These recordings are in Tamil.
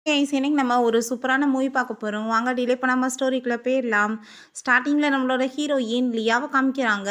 இன்னைக்கு நம்ம ஒரு சூப்பரான மூவி பார்க்க போறோம். வாங்க டிலே பண்ணாம ஸ்டோரிக்குள்ள போயிரலாம். ஸ்டார்ட்டிங்ல நம்மளோட ஹீரோயின் லியாவ காமிக்கிறாங்க.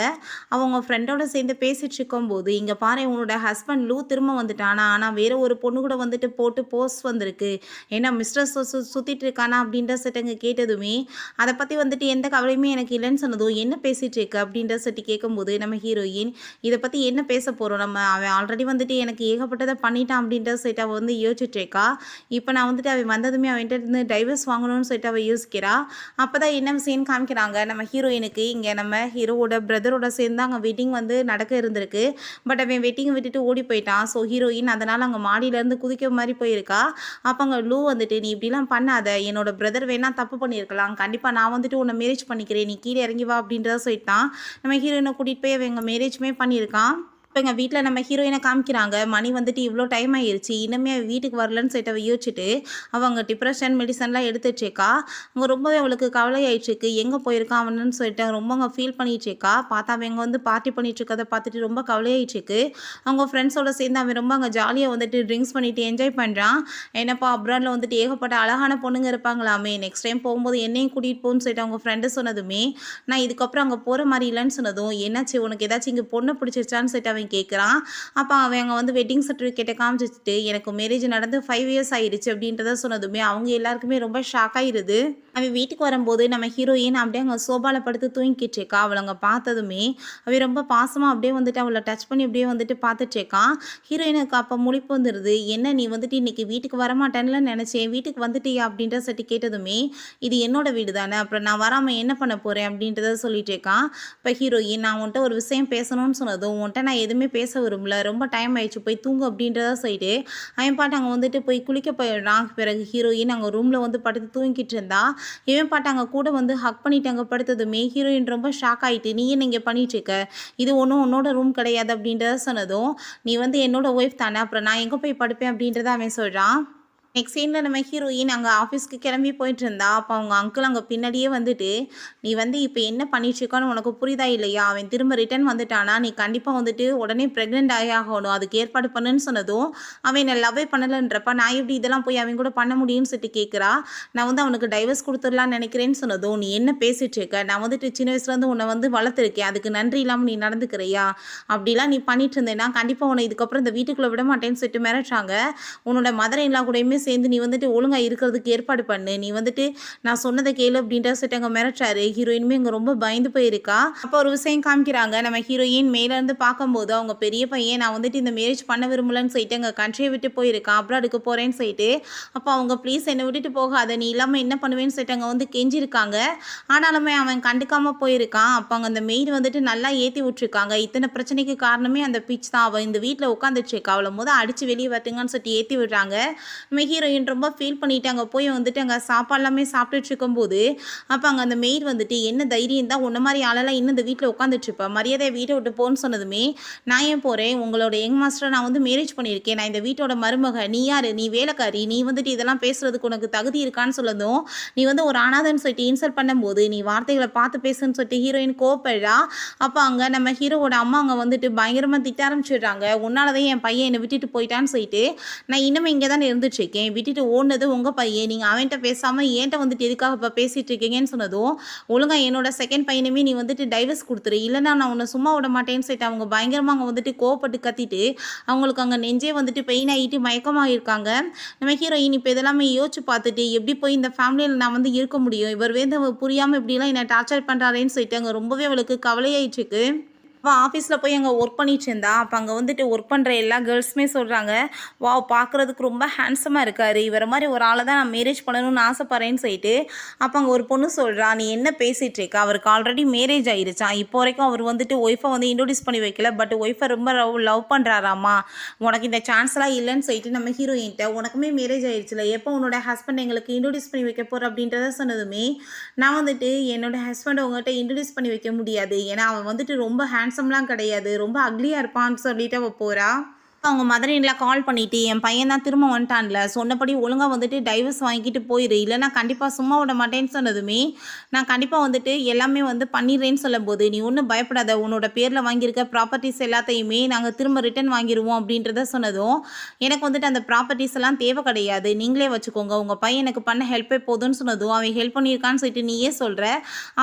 அவங்க ஃப்ரெண்டோட சேர்ந்து பேசிட்டு இருக்கும்போது, "இங்க பாரேன் உன்னோட ஹஸ்பண்ட் லூ திரும்ப வந்துட்டானா, ஆனா வேற ஒரு பொண்ணு கூட வந்துட்டு போட்டு போஸ்ட் வந்திருக்கு. ஏன்னா மிஸ்டர் சுத்திட்டு இருக்கானா?" அப்படின்ற செட்டங்க கேட்டதுமே, அத பத்தி வந்துட்டு எந்த கவலையுமே எனக்கு இல்லன்னு சொன்னதும், "என்ன பேசிட்டு இருக்க?" அப்படின்ற செட்டி கேட்கும்போது, நம்ம ஹீரோயின், "இத பத்தி என்ன பேச போறோம் நம்ம? அவன் ஆல்ரெடி வந்துட்டு எனக்கு ஏகப்பட்டத பண்ணிட்டான்." அப்படின்ற செட் அவ வந்து யோசிச்சுட்டு இருக்கா. இப்ப நான் வந்துட்டு அவன் வந்ததுமே அவன்ட்ட இருந்து டைவர்ஸ் வாங்கணும்னு சொல்லிட்டு அவ யோசிக்கிறா. அப்பதான் என்ன விஷயம்னு காமிக்கிறாங்க. நம்ம ஹீரோயினுக்கு இங்க நம்ம ஹீரோவோட பிரதரோட சேர்ந்து அங்க வெட்டிங் வந்து நடக்க இருந்திருக்கு. பட் அவன் வெட்டிங் விட்டுட்டு ஓடி போயிட்டான். ஸோ ஹீரோயின் அதனால அங்க மாடியிலேருந்து குதிக்கிற மாரி போயிருக்கா. அப்ப அங்க லூ வந்துட்டு, "நீ இப்படிலாம் பண்ணாத. என்னோட பிரதர் வேணா தப்பு பண்ணியிருக்கலாம். கண்டிப்பா நான் வந்துட்டு உன்ன மேரேஜ் பண்ணிக்கிறேன். நீ கீழ இறங்கி வா" அப்படின்றத சொல்லிட்டான். நம்ம ஹீரோயின கூட்டிட்டு போய் அவன் இங்க மேரேஜுமே பண்ணியிருக்கான். இப்ப எங்க வீட்ல நம்ம ஹீரோயின காமிக்கிறாங்க. மணி வந்துட்டு இவ்ளோ டைம் ஆயிருச்சு. இன்னுமே அவ வீட்டுக்கு வரலன்னு சொல்லிட்டு அவ யோசிச்சுட்டு, அவ அங்க டிப்ரஷன் மெடிசன்லாம் எடுத்துட்டுருக்கா. அங்க ரொம்பவே அவளுக்கு கவலையாயிட்டுருக்கு. எங்க போயிருக்கான் அவனுன்னு சொல்லிட்டு அவ ரொம்ப அங்க ஃபீல் பண்ணிட்டுருக்கா. பார்த்தா அவன் இங்க வந்து பார்ட்டி பண்ணிட்டு இருக்கத பார்த்துட்டு ரொம்ப கவலையாயிட்டுருக்கு. அவங்க ஃப்ரெண்ட்ஸோட சேர்ந்து அவன் ரொம்ப அங்க ஜாலியா வந்துட்டு ட்ரிங்க்ஸ் பண்ணிட்டு என்ஜாய் பண்றான். "என்னப்பா அப்ராட்ல வந்துட்டு ஏகப்பட்ட அழகான பொண்ணுங்க இருப்பாங்களாமே. நெக்ஸ்ட் டைம் போம்போது என்னையும் கூட்டிட்டு போன்னு" சொல்லிட்டு அவங்க ஃப்ரெண்டு சொன்னதுமே, நான் இதுக்கப்புறம் அங்க போற மாரி இல்லன்னு சொன்னதும், "என்னாச்சு உனக்கு ஏதாச்சும் இங்க பொண்ண பிடிச்சிருச்சான்னு?" சொல்லிட்டு அவன் கேட்குறான். அப்ப அவன் அங்க வந்து வெட்டிங் சர்டிஃபிகேட்ட காமிச்சுட்டு, "எனக்கு மேரேஜ் நடந்து 5 இயர்ஸ் ஆயிருச்சு" அப்படின்றத சொன்னதுமே, அவங்க எல்லாருக்குமே ரொம்ப ஷாக் ஆயிருது. அவன் வீட்டுக்கு வரும்போது நம்ம ஹீரோயின் அப்படியே அங்க சோபால படுத்து தூங்கிக்கிட்டு இருக்கா. அவள அங்க பார்த்ததுமே, அவன் ரொம்ப பாசமா அப்படியே வந்துட்டு அவள டச் பண்ணி அப்படியே வந்துட்டு பார்த்துட்டு இருக்கான். ஹீரோயினுக்கு அப்ப முழிப்பு வந்துருது. "என்ன நீ வந்துட்டு இன்னைக்கு வீட்டுக்கு வரமாட்டேன்ல நெனச்சேன். வீட்டுக்கு வந்துட்டியா?" அப்படின்ற சட்டி கேட்டதுமே, "இது என்னோட வீடு தானே. அப்புறம் நான் வராம என்ன பண்ண போறேன்?" அப்படின்றத சொல்லிட்டு இருக்கான். இப்ப ஹீரோயின், "நான் உன்ட்ட ஒரு விஷயம் பேசணும்னு சொன்னதும், உன்ட்ட நான் எதுவுமே பேச விரும்பல. ரொம்ப டைம் ஆயிடுச்சு. போய் தூங்கு" அப்படின்றத சொல்லிட்டு, அவன் பாட்டு அங்க வந்துட்டு போய் குளிக்க போயிடுறான். பிறகு ஹீரோயின் அங்க ரூம்ல வந்து படுத்து தூங்கிட்டு இருந்தா. இவன் பாட்டு அங்க கூட வந்து ஹக் பண்ணிட்டு அங்க படுத்ததுமே, ஹீரோயின் ரொம்ப ஷாக் ஆயிட்டு, "நீ என்ன இங்க பண்ணிட்டு இருக்க? இது ஒண்ணும் உன்னோட ரூம் கிடையாது" அப்படின்றத சொன்னதும், "நீ வந்து என்னோட ஒய்ஃப் தானே. அப்புறம் நான் எங்க போய் படுப்பேன்?" அப்படின்றத அவன் சொல்றான். நெக்ஸ்ட் சீன்ல நம்ம ஹீரோயின் அங்க ஆஃபீஸ்க்கு கிளம்பி போயிட்டுருந்தா. அப்ப அவங்க அங்கிள் அங்க பின்னாடியே வந்துட்டு, "நீ வந்து இப்ப என்ன பண்ணிட்டுருக்கன்னு உனக்கு புரியுதா இல்லையா? அவன் திரும்ப ரிட்டர்ன் வந்துட்டான்னா, நீ கண்டிப்பா வந்துட்டு உடனே பிரெக்னன்ட் ஆயே ஆகணும். அதுக்கு ஏற்பாடு பண்ணுன்னு" சொன்னதும், அவன் என்ன லவ்வே பண்ணலன்றப்ப, "நான் எப்படி இதெல்லாம் போய் அவன் கூட பண்ண முடியும்னு?" சொல்லிட்டு கேட்கிறா. "நான் வந்து அவனுக்கு டைவர்ஸ் குடுத்துடலாம்னு நெனைக்கிறேன்னு" சொன்னதும், "நீ என்ன பேசிட்டு இருக்க? நான் வந்துட்டு சின்ன வயசுலேருந்து உன்ன வந்து வளர்த்துருக்கேன். அதுக்கு நன்றி இல்லாம நீ நடந்துக்கிறியா? அப்படிலாம் நீ பண்ணிட்டு இருந்தேன்னா, கண்டிப்பா உன்ன இதுக்கப்புறம் இந்த வீட்டுக்குள்ள விட மாட்டேன்னு" சொல்லிட்டு மிரட்டுறாங்க. "உன்னோட மதர் இன் லா கூடயுமே சேர்ந்து நீ வந்துட்டு ஒழுங்கா இருக்கிறதுக்கு ஏற்பாடு பண்ணு. நீ வந்துட்டு நான் சொன்னத கேளு" அப்படின்ற சொல்லிட்டு அங்க மிரட்டுறாரு. ஹீரோயினுமே அங்க ரொம்ப பயந்து போயிருக்கா. அப்ப ஒரு விஷயம் காமிக்கிறாங்க. நம்ம ஹீரோயின் மேல இருந்து பார்க்கும்போது, அவங்க பெரிய பையன் நான் வந்துட்டு இந்த மேரேஜ் பண்ண விரும்பலன்னு சொல்லிட்டு அங்க கண்ட்ரிய விட்டு போயிருக்கான். அப்ராடுக்கு போறேன்னு சொல்லிட்டு. அப்ப அவங்க "ப்ளீஸ் என்ன விட்டுட்டு போகாத. நீ இல்லாம என்ன பண்ணுவேன்னு" சொல்லிட்டு அங்க வந்து கெஞ்சிருக்காங்க. ஆனாலுமே அவன் கண்டுக்காம போயிருக்கான். அப்ப அங்க அந்த மெய்டு வந்துட்டு நல்லா ஏத்தி விட்டுருக்காங்க. இத்தன பிரச்சனைக்கு காரணமே அந்த பிட்ச் தான். அவ இந்த வீட்ல உட்காந்துட்டு இருக்கா. அவள அடிச்சு வெளிய வரட்டுங்கன்னு சொல்லிட்டு ஏத்தி விடுறாங்க. நம்ம ஹீரோயின் ரொம்ப ஃபீல் பண்ணிட்டு அங்க போய் வந்துட்டு அங்க சாப்பாடு எல்லாமே சாப்பிட்டுட்டு இருக்கும்போது, அப்ப அங்க அந்த மெய்ட் வந்துட்டு, "என்ன தைரியம் தான் உன்ன மாரி ஆளெல்லாம் இன்னும் இந்த வீட்ல உட்காந்துட்டு இருப்ப. மரியாதையா வீட்ட விட்டு போன்னு" சொன்னதுமே, "நான் ஏன் போறேன்? உங்களோட யங் மாஸ்டர நான் வந்து மேரேஜ் பண்ணியிருக்கேன். நான் இந்த வீட்டோட மருமக. நீ யாரு? நீ வேலைக்காரி. நீ வந்துட்டு இதெல்லாம் பேசுறதுக்கு உனக்கு தகுதி இருக்கான்னு" சொல்லதும், "நீ வந்து ஒரு அனாதைன்னு சொல்லிட்டு இன்சல்ட் பண்ணும்போது, நீ வார்த்தைகள பார்த்து பேசுன்னு" சொல்லிட்டு ஹீரோயின் கோவப்படுறா. அப்ப அங்க நம்ம ஹீரோவோட அம்மா அங்க வந்துட்டு பயங்கரமா திட்ட ஆரம்பிச்சுடுறாங்க. "உன்னால தான் என் பையன் என்ன விட்டுட்டு போயிட்டான்னு" சொல்லிட்டு, "நான் இன்னுமே இங்க தானே இருந்துட்டுருக்கேன். விட்டுட்டு ஓடுனது உங்க பையன். நீங்க அவன்ட்ட பேசாம என்ட்ட வந்துட்டு எதுக்காக இப்ப பேசிட்டு இருக்கீங்கன்னு" சொன்னதும், "ஒழுங்கா என்னோட செகண்ட் பையனுமே நீ வந்துட்டு டைவர்ஸ் குடுத்துரு. இல்லன்னா நான் உன்ன சும்மா விட மாட்டேன்னு" சொல்லிட்டு அவங்க பயங்கரமா அங்க வந்துட்டு கோவப்பட்டு கத்திட்டு, அவங்களுக்கு அங்க நெஞ்சே வந்துட்டு பெயின் ஆயிட்டு மயக்கமாயிருக்காங்க. நம்ம ஹீரோயின் இப்ப இதெல்லாமே யோசிச்சு பார்த்துட்டு, எப்படி போய் இந்த ஃபேமிலில நான் வந்து இருக்க முடியும்? இவர் வந்து புரியாம இப்படிலாம் என்ன டார்ச்சர் பண்றாரேன்னு சொல்லிட்டு அங்க ரொம்பவே அவளுக்கு கவலையாயிட்டுருக்கு. அவ ஆஃபீஸ்ல போய் அங்க ஒர்க் பண்ணிட்டு இருந்தா. அப்ப அங்க வந்துட்டு ஒர்க் பண்ற எல்லா கேர்ள்ஸுமே சொல்றாங்க, "வாவ்! பார்க்கறதுக்கு ரொம்ப ஹேண்ட்ஸமா இருக்காரு. இவர மாரி ஒரு ஆள தான் நான் மேரேஜ் பண்ணணும்னு ஆசைப்படுறேன்னு" சொல்லிட்டு, அப்ப அங்க ஒரு பொண்ணு சொல்றா, "நீ என்ன பேசிட்டு இருக்க? அவருக்கு ஆல்ரெடி மேரேஜ் ஆயிருச்சாம். இப்போ வரைக்கும் அவர் வந்துட்டு ஒய்ஃப வந்து இன்ட்ரோடியூஸ் பண்ணி வைக்கல. பட் ஒய்ஃப ரொம்ப லவ் பண்றாராமா. உனக்கு இந்த சான்ஸ்லாம் இல்லன்னு" சொல்லிட்டு நம்ம ஹீரோயின்ட்ட, "உனக்குமே மேரேஜ் ஆயிருச்சுல. எப்போ உன்னோட ஹஸ்பண்ட் எங்களுக்கு இன்ட்ரோடியூஸ் பண்ணி வைக்க போற?" அப்படின்றத சொன்னதுமே, நான் வந்துட்டு என்னோட ஹஸ்பண்ட உங்ககிட்ட இன்ட்ரோடியூஸ் பண்ணி வைக்க முடியாது. ஏன்னா, அவன் வந்துட்டு ரொம்ப ஹேண்ட்ஸம்லாம் கிடையாது. ரொம்ப அக்லியா இருப்பான்னு சொல்லிட்டு அவ போறா. அவங்க மதர் இன்லா கால் பண்ணிட்டு, "என் பையன் தான் திரும்ப வந்துட்டான்ல, சொன்னபடி ஒழுங்கா வந்துட்டு டைவர்ஸ் வாங்கிட்டு போயிரு. இல்லன்னா கண்டிப்பா சும்மா விட மாட்டேன்னு" சொன்னதுமே, நான் கண்டிப்பா வந்துட்டு எல்லாமே வந்து பண்ணிடுறேன்னு சொல்லும்போது, "நீ ஒண்ணும் பயப்படாத. உன்னோட பேர்ல வாங்கியிருக்க ப்ராப்பர்ட்டீஸ் எல்லாத்தையுமே நாங்க திரும்ப ரிட்டர்ன் வாங்கிருவோம்" அப்படின்றத சொன்னதும், எனக்கு வந்துட்டு அந்த ப்ராப்பர்ட்டீஸ் எல்லாம் தேவை கிடையாது. நீங்களே வச்சுக்கோங்க. உங்க பையன் எனக்கு பண்ண ஹெல்ப்பே போதும்ன்னு சொன்னதும், அவன் ஹெல்ப் பண்ணியிருக்கான்னு சொல்லிட்டு நீயே சொல்ற.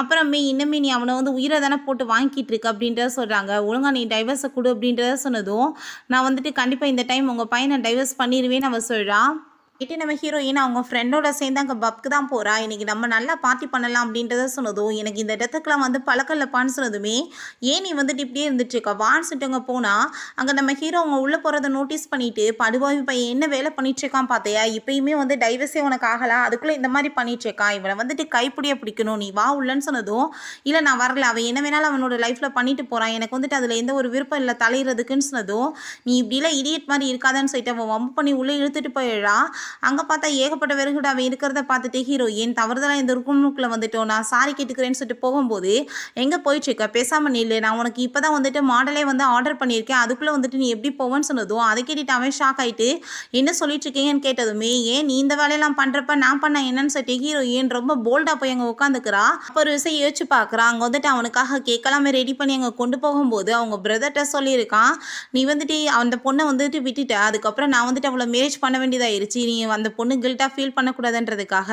அப்புறமே இன்னுமே நீ அவன வந்து உயிர தானே போட்டு வாங்கிட்டு இருக்க அப்படின்றத சொல்றாங்க. ஒழுங்கா நீ டைவர்ஸ குடு அப்படின்றத சொன்னதும், நான் வந்துட்டு கண்டிப்பா இந்த டைம் உங்க பையன டைவர்ஸ் பண்ணிருவேன்னு அவ சொல்றா. நைட்டு நம்ம ஹீரோயின் அவங்க ஃப்ரெண்டோட சேர்ந்து அங்கே பப்க்கு தான் போறா. இன்னைக்கு நம்ம நல்லா பார்ட்டி பண்ணலாம் அப்படின்றத சொன்னதும், எனக்கு இந்த இடத்துக்குலாம் வந்து பழக்கம் இல்லப்பான்னு சொன்னதுமே, ஏன் நீ வந்துட்டு இப்படியே இருந்துட்டு இருக்க? வான்னு சொல்லிட்டு அங்க போனா, அங்க நம்ம ஹீரோ அவங்க உள்ள போறத நோட்டீஸ் பண்ணிட்டு, "படுபாவி பையன் என்ன வேலை பண்ணிட்டு இருக்கான் பார்த்தியா? இப்பயுமே வந்து டைவர்ஸே உனக்கு ஆகல. அதுக்குள்ள இந்த மாதிரி பண்ணிட்டு இருக்கான். இவனை வந்துட்டு கைப்பிடிய பிடிக்கணும். நீ வா உள்ளன்னு" சொன்னதும், "இல்ல நான் வரல. அவன் என்ன வேணாலும் அவனோட லைஃப்ல பண்ணிட்டு போறான். எனக்கு வந்துட்டு அதுல எந்த ஒரு விருப்பம் இல்ல தலையிடுறதுக்குன்னு" சொன்னதும், "நீ இப்படிலாம் இடியட் மாதிரி இருக்காதன்னு" சொல்லிட்டு அவன் வம்பு பண்ணி உள்ள இழுத்துட்டு போயிடுறா. அங்க பார்த்தா ஏகப்பட்ட வெறுகுட அவன் இருக்கிறத பார்த்துட்டு ஹீரோயின் தவறுதலா இந்த ரூமுக்குள்ள வந்துட்டோம். நான் சாரி கேட்டுக்கிறேன்னு சொல்லிட்டு போகும்போது, "எங்க போயிட்டுருக்க? பேசாம நில்லு. நான் உனக்கு இப்பதான் வந்துட்டு மாடலே வந்து ஆர்டர் பண்ணியிருக்கேன். அதுக்குள்ள வந்துட்டு நீ எப்படி போவேன்னு" சொன்னதும், அதை கேட்டுட்டு அவன் ஷாக் ஆயிட்டு, "என்ன சொல்லிட்டு இருக்கீங்கன்னு" கேட்டதுமே, "ஏன் நீ இந்த வேலையெல்லாம் பண்றப்ப நான் பண்ண என்னன்னு" சொல்லிட்டு ஹீரோயின் ரொம்ப போல்டா போய் அங்க உட்காந்துக்கிறா. அப்ப ஒரு விஷயம் யோசிச்சு பார்க்குறா. அங்க வந்துட்டு அவனுக்காக கேக் எல்லாமே ரெடி பண்ணி அங்க கொண்டு போகும்போது, அவங்க பிரதர்ட்ட சொல்லியிருக்கான், "நீ வந்துட்டு அந்த பொண்ண வந்துட்டு விட்டுட்ட. அதுக்கப்புறம் நான் வந்துட்டு அவள மேரேஜ் பண்ண வேண்டியதாயிருச்சு. நீ அந்த பொண்ணு கில்ட்டா ஃபீல் பண்ணக்கூடாதுன்றதுக்காக.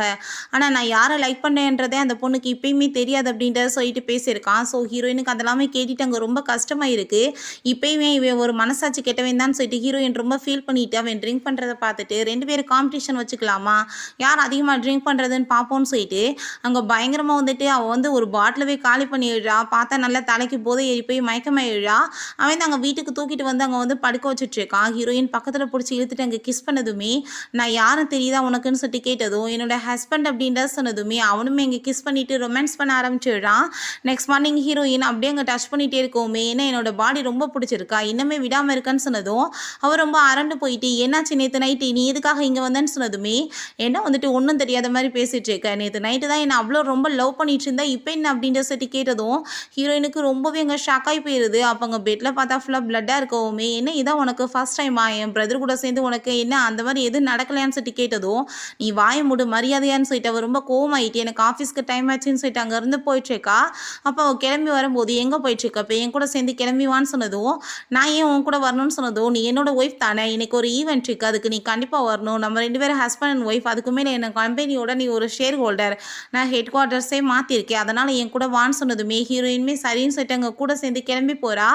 ஆனா நான் யாரை லைக் பண்ணேன்றதே அந்த பொண்ணுக்கு இப்பயுமே தெரியாது" அப்படின்றத சொல்லிட்டு பேசியிருக்கான். ஸோ ஹீரோயினுக்கு அதெல்லாமே கேட்டுட்டு அங்கே ரொம்ப கஷ்டமா இருக்கு. இப்பயுமே இவன் ஒரு மனசாட்சி கெட்டவன் தான் சொல்லிட்டு ஹீரோயின் ரொம்ப ஃபீல் பண்ணிட்டு அவன் ட்ரிங்க் பண்ணுறத பார்த்துட்டு 2 பேரும் காம்படிஷன் வச்சுக்கலாமா? யார் அதிகமாக ட்ரிங்க் பண்ணுறதுன்னு பார்ப்போம்னு சொல்லிட்டு அங்கே பயங்கரமாக வந்துட்டு அவள் வந்து ஒரு பாட்டிலவே காலி பண்ணிடுறா. பார்த்தா நல்லா தலைக்கு போதை ஏறி போய் மயக்கமாயிடுறா. அவன் தான் அங்கே வீட்டுக்கு தூக்கிட்டு வந்து அங்கே வந்து படுக்க வச்சுட்டு இருக்கான். ஹீரோயின் பக்கத்தில் பிடிச்சி இழுத்துட்டு அங்கே கிஸ் பண்ணதுமே, "நான் யாரும் தெரியுதா உனக்குன்னு" சொல்லிட்டு கேட்டதும், "என்னோட ஹஸ்பண்ட்" அப்படின்றத சொன்னதுமே, அவனுமே இங்கே கிஸ் பண்ணிட்டு ரொமான்ஸ் பண்ண ஆரம்பிச்சிடுறான். நெக்ஸ்ட் மார்னிங் ஹீரோயின் அப்படியே அங்கே டச் பண்ணிட்டே இருக்கவுமே, "என்ன என்னோட பாடி ரொம்ப பிடிச்சிருக்கா? இன்னுமே விடாமல் இருக்கன்னு" சொன்னதும், அவள் ரொம்ப அரண்டு போயிட்டு, "என்னாச்சு நேற்று நைட்டு நீ எதுக்காக இங்கே வந்தேன்னு" சொன்னதுமே, "என்ன வந்துட்டு ஒன்றும் தெரியாத மாதிரி பேசிட்டு இருக்க? நேற்று நைட்டு தான் என்ன அவ்வளோ ரொம்ப லவ் பண்ணிட்டு இருந்தா, இப்போ என்ன?" அப்படின்ற சொல்லிட்டு கேட்டதும், ஹீரோயினுக்கு ரொம்பவே அங்கே ஷாக் ஆகி போயிருது. அப்போ அங்கே பெட்டில் பார்த்தா ஃபுல்லாக பிளட்டாக இருக்கவுமே, "என்ன இதான் உனக்கு ஃபர்ஸ்ட் டைமா? என் பிரதர் கூட சேர்ந்து உனக்கு என்ன அந்த மாதிரி எதுவும் நடக்கலையான்னு" சொல்லிட்டு கேட்டதும், "நீ வாய மூடு மரியாதையான்னு" சொல்லிட்டு அவ ரொம்ப கோவமாயிட்டு, "எனக்கு ஆஃபீஸ்க்கு டைம் ஆச்சுன்னு" சொல்லிட்டு அங்கேருந்து போயிட்டுருக்கா. அப்போ அவள் கிளம்பி வரும்போது, "எங்கே போயிட்டுருக்க? இப்போ என் கூட சேர்ந்து கிளம்பி வான்னு" சொன்னதும், "நான் ஏன் உன் கூட வரணும்னு" சொன்னதும், "நீ என்னோட ஒய்ஃப் தானே, இன்னைக்கு ஒரு ஈவெண்ட் இருக்கு, அதுக்கு நீ கண்டிப்பாக வரணும். நம்ம 2 பேரும் ஹஸ்பண்ட் அண்ட் ஒய்ஃப். அதுக்கு மேலே என்ன கம்பெனியோட நீ ஒரு ஷேர் ஹோல்டர். நான் ஹெட் குவார்ட்டர்ஸே மாற்றிருக்கேன். அதனால் என் கூட வான்னு" சொன்னதுமே, ஹீரோயினுமே சரின்னு சொல்லிட்டு அங்கே கூட சேர்ந்து கிளம்பி போகிறா.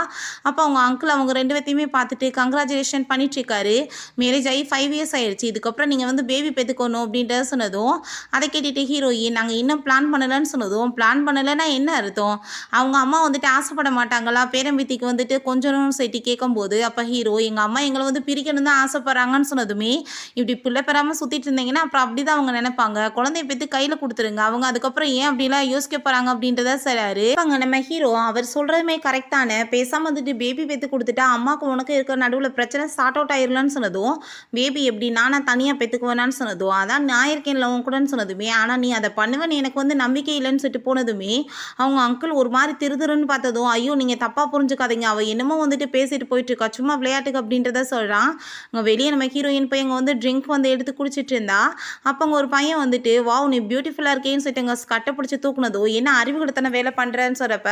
அப்போ அவங்க அங்கிள் அவங்க 2 பேத்தையுமே பார்த்துட்டு கங்க்ராச்சுலேஷன் பண்ணிட்டுருக்காரு. "மேரேஜ் ஆகி 5 இயர்ஸ் ஆயிடுச்சு. இதுக்கப்புறம் நீங்கள் வந்து பேபி பெற்றுக்கணும்" அப்படின்றத சொன்னதும், அதை கேட்டுட்டு ஹீரோயின், "நாங்கள் இன்னும் பிளான் பண்ணலன்னு" சொன்னதும், "பிளான் பண்ணலைன்னா என்ன அர்த்தம்? அவங்க அம்மா வந்துட்டு ஆசைப்பட மாட்டாங்களா பேரம்பேத்திக்கு வந்துட்டு கொஞ்சணும்னு சொல்லிட்டு" கேட்கும்போது, அப்போ ஹீரோ, "எங்கள் அம்மா எங்களை வந்து பிரிக்கணும் தான் ஆசைப்படுறாங்கன்னு" சொன்னதுமே, "இப்படி பிள்ளை பெறாமல் சுற்றிட்டு இருந்தீங்கன்னா அப்புறம் அப்படி தான் அவங்க நினைப்பாங்க. குழந்தைய பெற்று கையில் கொடுத்துருங்க. அவங்க அதுக்கப்புறம் ஏன் அப்படிலாம் யோசிக்க போகிறாங்க" அப்படின்றத சொல்றாரு. அங்கே நம்ம ஹீரோ, அவர் சொல்கிறதுமே கரெக்ட் தானே, பேசாமல் வந்துட்டு பேபி பெற்று கொடுத்துட்டா அம்மாவுக்கு உனக்கு இருக்கிற நடுவில் பிரச்சனை சார்ட் அவுட் ஆயிருலன்னு சொன்னதும், "பேபி எப்படி நானா தனியாக பெற்றுக்குவேனான்னு" சொன்னதும், "அதான் நான் இருக்கேன்ல உன் கூடன்னு" சொன்னதுமே, "ஆனால் நீ அதை பண்ணுவேன்னு எனக்கு வந்து நம்பிக்கை இல்லைன்னு" சொல்லிட்டு போனதுமே, அவங்க அங்கிள் ஒரு மாதிரி திருதுருன்னு பார்த்ததும், "ஐயோ நீங்கள் தப்பாக புரிஞ்சுக்காதீங்க. அவள் என்னமோ வந்துட்டு பேசிட்டு போயிட்டுருக்கா. சும்மா விளையாட்டுக்கு" அப்படின்றத சொல்கிறான். அங்கே வெளியே நம்ம ஹீரோயின் போய் அங்கே வந்து ட்ரிங்க் வந்து எடுத்து குடிச்சிட்டு இருந்தா. அப்போ அங்கே ஒரு பையன் வந்துட்டு, "வாவ் நீ பியூட்டிஃபுல்லாக இருக்கேன்னு" சொல்லிட்டு அங்கே கட்டை பிடிச்சி தூக்குனதோ, "என்ன அறிவுகெடுத்தன வேலை பண்ணுறேன்னு" சொல்கிறப்ப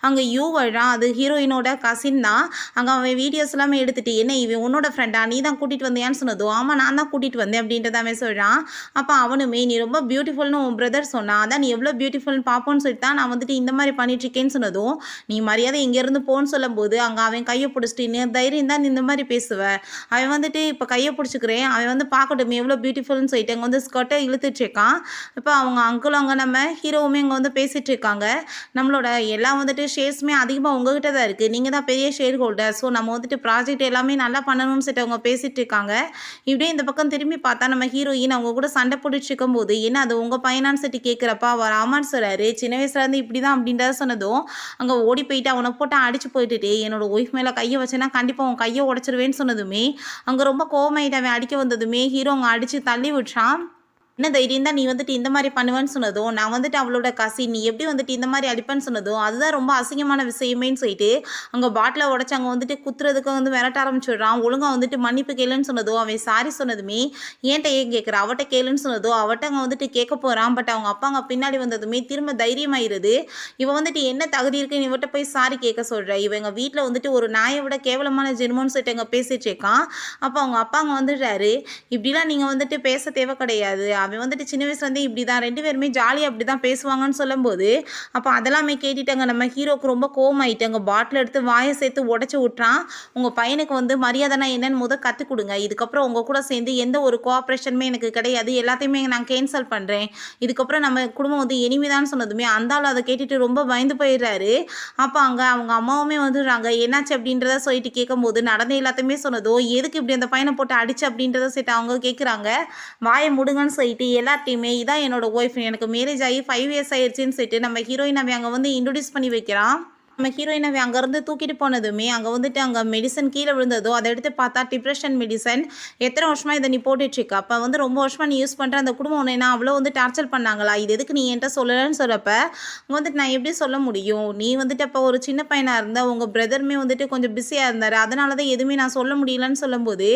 அங்கே யூ வர்றான். அது ஹீரோயினோட கசின் தான். அங்கே அவன் வீடியோஸ் எல்லாமே எடுத்துட்டு, "என்ன இவன் உன்னோட ஃப்ரெண்டா? நீ தான் கூட்டிகிட்டு வந்தியான்னு" சொன்னதும், "ஆமாம் நான் தான் கூட்டிகிட்டு வந்தேன்" அப்படின்றத அவன் சொல்கிறான். அப்போ அவனுமே, "நீ ரொம்ப பியூட்டிஃபுல்னு உன் பிரதர் சொன்னான். அதான் நீ எவ்வளோ பியூட்டிஃபுல்னு பார்ப்போன்னு சொல்லிட்டு தான் நான் வந்துட்டு இந்த மாதிரி பண்ணிட்டுருக்கேன்னு" சொன்னதும், "நீ மரியாதை இங்கேருந்து போன்னு" சொல்லும்போது, அங்கே அவன் கையை பிடிச்சிட்டு, "நீ தைரியம் தான் நீ இந்த மாதிரி பேசுவ. அவன் வந்துட்டு இப்போ கையை பிடிச்சிக்கிறேன். அவன் வந்து பார்க்கட்டும் எவ்வளோ பியூட்டிஃபுல்னு" சொல்லிட்டு அங்கே வந்து ஸ்கர்ட்டை இழுத்துட்டு இருக்கான். இப்போ அவங்க அங்கிளும் அங்கே நம்ம ஹீரோவுமே அங்கே வந்து பேசிகிட்டு இருக்காங்க. "நம்மளோட எல்லா வந்துட்டு ஷேர்ஸுமே அதிகமாக உங்ககிட்ட தான் இருக்குது. நீங்கள் தான் பெரிய ஷேர் ஹோல்டர். ஸோ நம்ம வந்துட்டு ப்ராஜெக்ட் எல்லாமே நல்லா பண்ணணும்னு" சொல்லிட்டு அவங்க பேசிகிட்டு இருக்காங்க. இப்படியே இந்த பக்கம் திரும்பி பார்த்தா நம்ம ஹீரோயின் அவங்க கூட சண்டை போட்டுட்டு இருக்கும்போது, "என்ன அது உங்கள் பையனான்னு" சொல்லிட்டு கேட்குறப்ப அவர் ஆமான்னு சொல்கிறாரு. "சின்ன வயசுலேருந்து இப்படி தான்" அப்படின்றத சொன்னதும், அங்கே ஓடி போயிட்டு அவனை போட்டு அடிச்சு போட்டுட்டு, "என்னோட ஒய்ஃப் மேலே கையை வச்சேன்னா கண்டிப்பாக உன் கையை உடச்சிருவேன்னு" சொன்னதுமே, அங்கே ரொம்ப கோவமாயிட்டு அவன் அடிக்க வந்ததுமே ஹீரோ அங்கே அடித்து தள்ளி விட்டுறான். என்ன தைரியம் தான் நீ வந்துட்டு இந்த மாதிரி பண்ணுவேன்னு சொன்னதும், நான் வந்துட்டு அவளோட கசின், நீ எப்படி வந்துட்டு இந்த மாதிரி அடிப்பேன்னு சொன்னதும், அதுதான் ரொம்ப அசிங்கமான விஷயமேன்னு சொல்லிட்டு, அங்கே பாட்டில உடச்சு அங்கே வந்துட்டு குத்துறதுக்கு வந்து மிரட்ட ஆரம்பிச்சுடுறான். ஒழுங்கா வந்துட்டு மன்னிப்பு கேளுன்னு சொன்னதும், அவன் சாரி சொன்னதுமே, ஏன்ட்ட ஏன் கேட்குற, அவட்ட கேளுன்னு சொன்னதும், அவட்ட அங்கே வந்துட்டு கேட்க போகிறான். பட் அவங்க அப்பா அங்கே பின்னாடி வந்ததுமே திரும்ப தைரியமாயிருது. இவன் வந்துட்டு என்ன தகுதி இருக்குன்னு இவட்ட போய் சாரி கேட்க சொல்ற, இவன் எங்கள் வீட்டில் வந்துட்டு ஒரு நாயை விட கேவலமான ஜென்மோன்னு சொல்லிட்டு அங்கே பேசிட்டு இருக்கான். அப்போ அவங்க அப்பா அங்கே வந்துடுறாரு. இப்படிலாம் நீங்கள் வந்துட்டு பேச தேவை கிடையாது, அவன் வந்துட்டு சின்ன வயசுலேருந்தே இப்படி தான், 2 பேருமே ஜாலியாக அப்படி தான் பேசுவாங்கன்னு சொல்லும்போது, அப்போ அதெல்லாமே கேட்டுட்டாங்க நம்ம ஹீரோக்கு ரொம்ப கோவமாயிட்டாங்க. பாட்டில் எடுத்து வாயை சேர்த்து உடச்சி விட்றான். உங்கள் பையனுக்கு வந்து மரியாதைனா என்னன்னு கற்றுக் கொடுங்க, இதுக்கப்புறம் உங்கள் கூட சேர்ந்து எந்த ஒரு கோஆப்ரேஷனுமே எனக்கு கிடையாது, எல்லாத்தையுமே நான் கேன்சல் பண்ணுறேன், இதுக்கப்புறம் நம்ம குடும்பம் வந்து இனிமைதான்னு சொன்னதுமே அந்த ஆள் அதை கேட்டுட்டு ரொம்ப பயந்து போயிடுறாரு. அப்போ அங்கே அவங்க அம்மாவுமே வந்துடுறாங்க. என்னாச்சு அப்படின்றத சொல்லிட்டு கேட்கும்போது நடந்த எல்லாத்தையுமே சொன்னதோ, எதுக்கு இப்படி அந்த பையனை போட்டு அடிச்சு அப்படின்றத சொல்லிட்டு அவங்க கேட்குறாங்க. வாயை முடுங்கன்னு சொல்லிட்டு எல்லாத்தையுமே, இதான் என்னோட ஒய்ஃப், எனக்கு மேரேஜ் ஆகி 5 இயர்ஸ் ஆயிடுச்சுன்னு சொல்லிட்டு நம்ம ஹீரோயின் அவன் அங்கே வந்து இன்ட்ரடியூஸ் பண்ணி வைக்கிறான். நம்ம ஹீரோயினை அங்கேருந்து தூக்கிட்டு போனதுமே அங்கே வந்துட்டு அங்கே மெடிசன் கீழே விழுந்ததோ அதை எடுத்து பார்த்தா டிப்ரெஷன் மெடிசன், எத்தனை வருஷமாக இதை நீ போட்டுட்ருக்க, அப்போ வந்து ரொம்ப வருஷமாக நீ யூஸ் பண்ணுற அந்த குடும்பம் உன்னை நான் அவ்வளோ வந்து டார்ச்சர் பண்ணாங்களா, இது எதுக்கு நீ என்கிட்ட சொல்லலைன்னு சொல்கிறப்ப வந்துட்டு நான் எப்படி சொல்ல முடியும், நீ வந்துட்டு அப்போ ஒரு சின்ன பையனாக இருந்தா, உங்கள் பிரதருமே வந்துட்டு கொஞ்சம் பிஸியாக இருந்தார், அதனால தான் எதுவுமே நான் சொல்ல முடியலன்னு சொல்லும்போது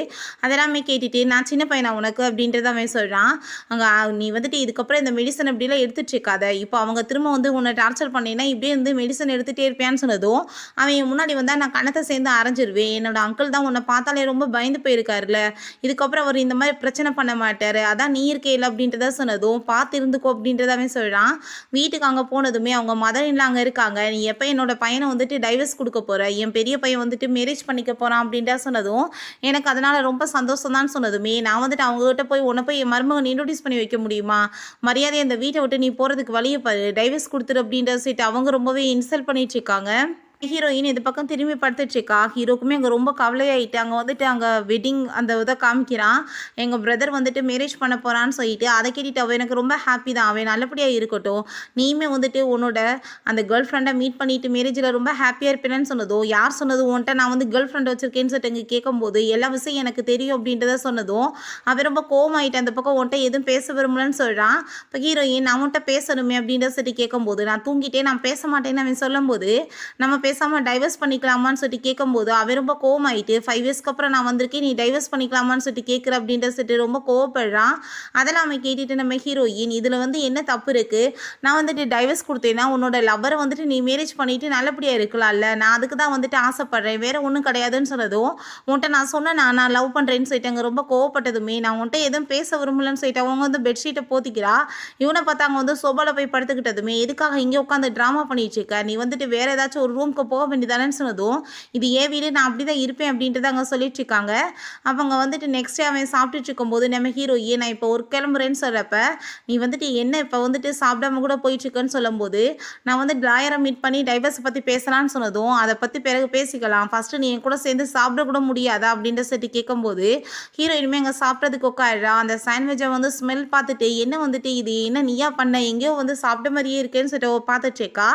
அதெல்லாமே கேட்டுட்டு நான் சின்ன பையனா உனக்கு அப்படின்றத அவன் சொல்கிறான். அங்கே நீ வந்துட்டு இதுக்கப்புறம் இந்த மெடிசன் அப்படிலாம் எடுத்துட்டு இருக்காத, இப்போ அவங்க திரும்ப வந்து உன்னை டார்ச்சர் பண்ணீங்கன்னா இப்படியே வந்து மெடிசன் எடுத்துகிட்டே இருப்பேன் சொன்னதும், அவன் முன்னாடி வந்தா நான் கணத்தை சேர்ந்து அரைஞ்சிருவேன், என்னோட அங்கிள் தான் உன்னை பார்த்தாலே ரொம்ப பயந்து போயிருக்காருல, இதுக்கப்புறம் அவர் இந்த மாதிரி பிரச்சனை பண்ண மாட்டாரு, அதான் நீ இருக்கையில் அப்படின்றத சொன்னதும், பார்த்து இருந்துக்கோ அப்படின்றத அவன் சொல்கிறான். வீட்டுக்கு அங்கே போனதுமே அவங்க மதர் இல்ல அங்கே இருக்காங்க. நீ எப்போ என்னோட பையனை வந்துட்டு டைவர்ஸ் கொடுக்க போகிற, என் பெரிய பையன் வந்துட்டு மேரேஜ் பண்ணிக்க போகிறான் அப்படின்ற சொன்னதும், எனக்கு அதனால் ரொம்ப சந்தோஷம் தான் சொன்னதுமே, நான் வந்துட்டு அவங்ககிட்ட போய் உன்னை போய் என் மருமகன் இன்ட்ரோடியூஸ் பண்ணி வைக்க முடியுமா, மரியாதை அந்த வீட்டை விட்டு நீ போகிறதுக்கு வழியை பாரு, டைவர்ஸ் கொடுத்துரு அப்படின்ற சொல்லிட்டு அவங்க ரொம்பவே இன்சல்ட் பண்ணிட்டு இருக்காங்க. ஹீரோயின் இது பக்கம் திரும்பி படுத்துட்டு இருக்கா. ஹீரோக்குமே அங்கே ரொம்ப கவலையாயிட்டு அங்கே வந்துட்டு அங்கே வெட்டிங் அந்த இதை காமிக்கிறான். எங்கள் பிரதர் வந்துட்டு மேரேஜ் பண்ண போகிறான்னு சொல்லிட்டு அதை கேட்டுட்டு அவன் எனக்கு ரொம்ப ஹாப்பி தான், அவன் நல்லபடியாக இருக்கட்டும், நீயுமே வந்துட்டு உன்னோட அந்த கேர்ள் ஃப்ரெண்டை மீட் பண்ணிட்டு மேரேஜில் ரொம்ப ஹாப்பியாக இருப்பேன்னு சொன்னதோ, யார் சொன்னது உன்ட்ட நான் வந்து கேர்ள் ஃப்ரெண்ட் வச்சுருக்கேன்னு சொல்லிட்டு இங்கே கேட்கும்போது எல்லா விஷயம் எனக்கு தெரியும் அப்படின்றத சொன்னதும் அவன் ரொம்ப கோவமாயிட்டு அந்த பக்கம் உன்ட்ட எதுவும் பேச விரும்பலன்னு சொல்கிறான். இப்போ ஹீரோயின் நான் உன்ட்ட பேசணுமே அப்படின்றத சொல்லிட்டு கேட்கும்போது நான் தூங்கிட்டே நான் பேச மாட்டேன்னு அவன் சொல்லும்போது நம்ம பேசாமல் டைவர்ஸ் பண்ணிக்கலாமான்னு சொல்லிட்டு கேட்கும்போது அவன் ரொம்ப கோவமாயிட்டு 5 இயர்ஸ்க்கு அப்புறம் நான் வந்திருக்கேன், நீ டைவர்ஸ் பண்ணிக்கலாமான்னு சொல்லிட்டு கேட்குற அப்படின்ற சொல்லிட்டு ரொம்ப கோவப்படுறான். அதெல்லாம் அவன் கேட்டுட்டு நம்ம ஹீரோயின் இதில் வந்து என்ன தப்பு இருக்குது, நான் வந்துட்டு டைவர்ஸ் கொடுத்தேன்னா உன்னோட லவ்வரை வந்துட்டு நீ மேரேஜ் பண்ணிட்டு நல்லபடியாக இருக்கலாம்ல, நான் அதுக்கு தான் வந்துட்டு ஆசைப்பட்றேன், வேற ஒன்றும் கிடையாதுன்னு சொன்னதும் உன்ட்ட நான் சொன்னேன் நான் லவ் பண்ணுறேன்னு சொல்லிட்டு அங்கே ரொம்ப கோவப்பட்டதுமே நான் உன்ட்ட எதுவும் பேச விரும்பலன்னு சொல்லிட்டு அவங்க வந்து பெட்ஷீட்டை போத்திக்கிறா. இவனை பார்த்தா அவங்க வந்து சோபாவில் போய் படுத்துக்கிட்டதுமே எதுக்காக இங்கே உட்காந்து ட்ராமா பண்ணிட்டு இருக்க, நீ வந்துட்டு வேற ஏதாச்சும் ஒரு ரூம்க்கு போக வேண்டியதானேன்னு சொன்னதும் இது ஏன் வீடு, நான் அப்படி தான் இருப்பேன் அப்படின்றத அங்கே சொல்லிட்டு இருக்காங்க. அவங்க வந்துட்டு நெக்ஸ்ட் டே அவன் சாப்பிட்டுட்டு இருக்கும்போது நம்ம ஹீரோயே நான் இப்போ ஒரு கிளம்புறேன்னு சொல்கிறப்ப நீ வந்துட்டு என்ன இப்போ வந்துட்டு சாப்பிடாம கூட போயிட்டுருக்குன்னு சொல்லும்போது நான் வந்து லாயரை மீட் பண்ணி டைவர்ஸை பற்றி பேசலான்னு சொன்னதும் அதை பற்றி பிறகு பேசிக்கலாம், ஃபஸ்ட்டு நீ என் கூட சேர்ந்து சாப்பிட கூட முடியாதா அப்படின்ற சொல்லி கேட்கும்போது ஹீரோயினுமே அங்கே சாப்பிட்றதுக்கு உட்காடுறா. அந்த சாண்ட்விச்சை வந்து ஸ்மெல் பார்த்துட்டு என்ன வந்துட்டு இது என்ன நீயா பண்ண, எங்கேயோ வந்து சாப்பிட்ட மாதிரியே இருக்கேன்னு சொல்லிட்டு பார்த்துட்டு இருக்கா.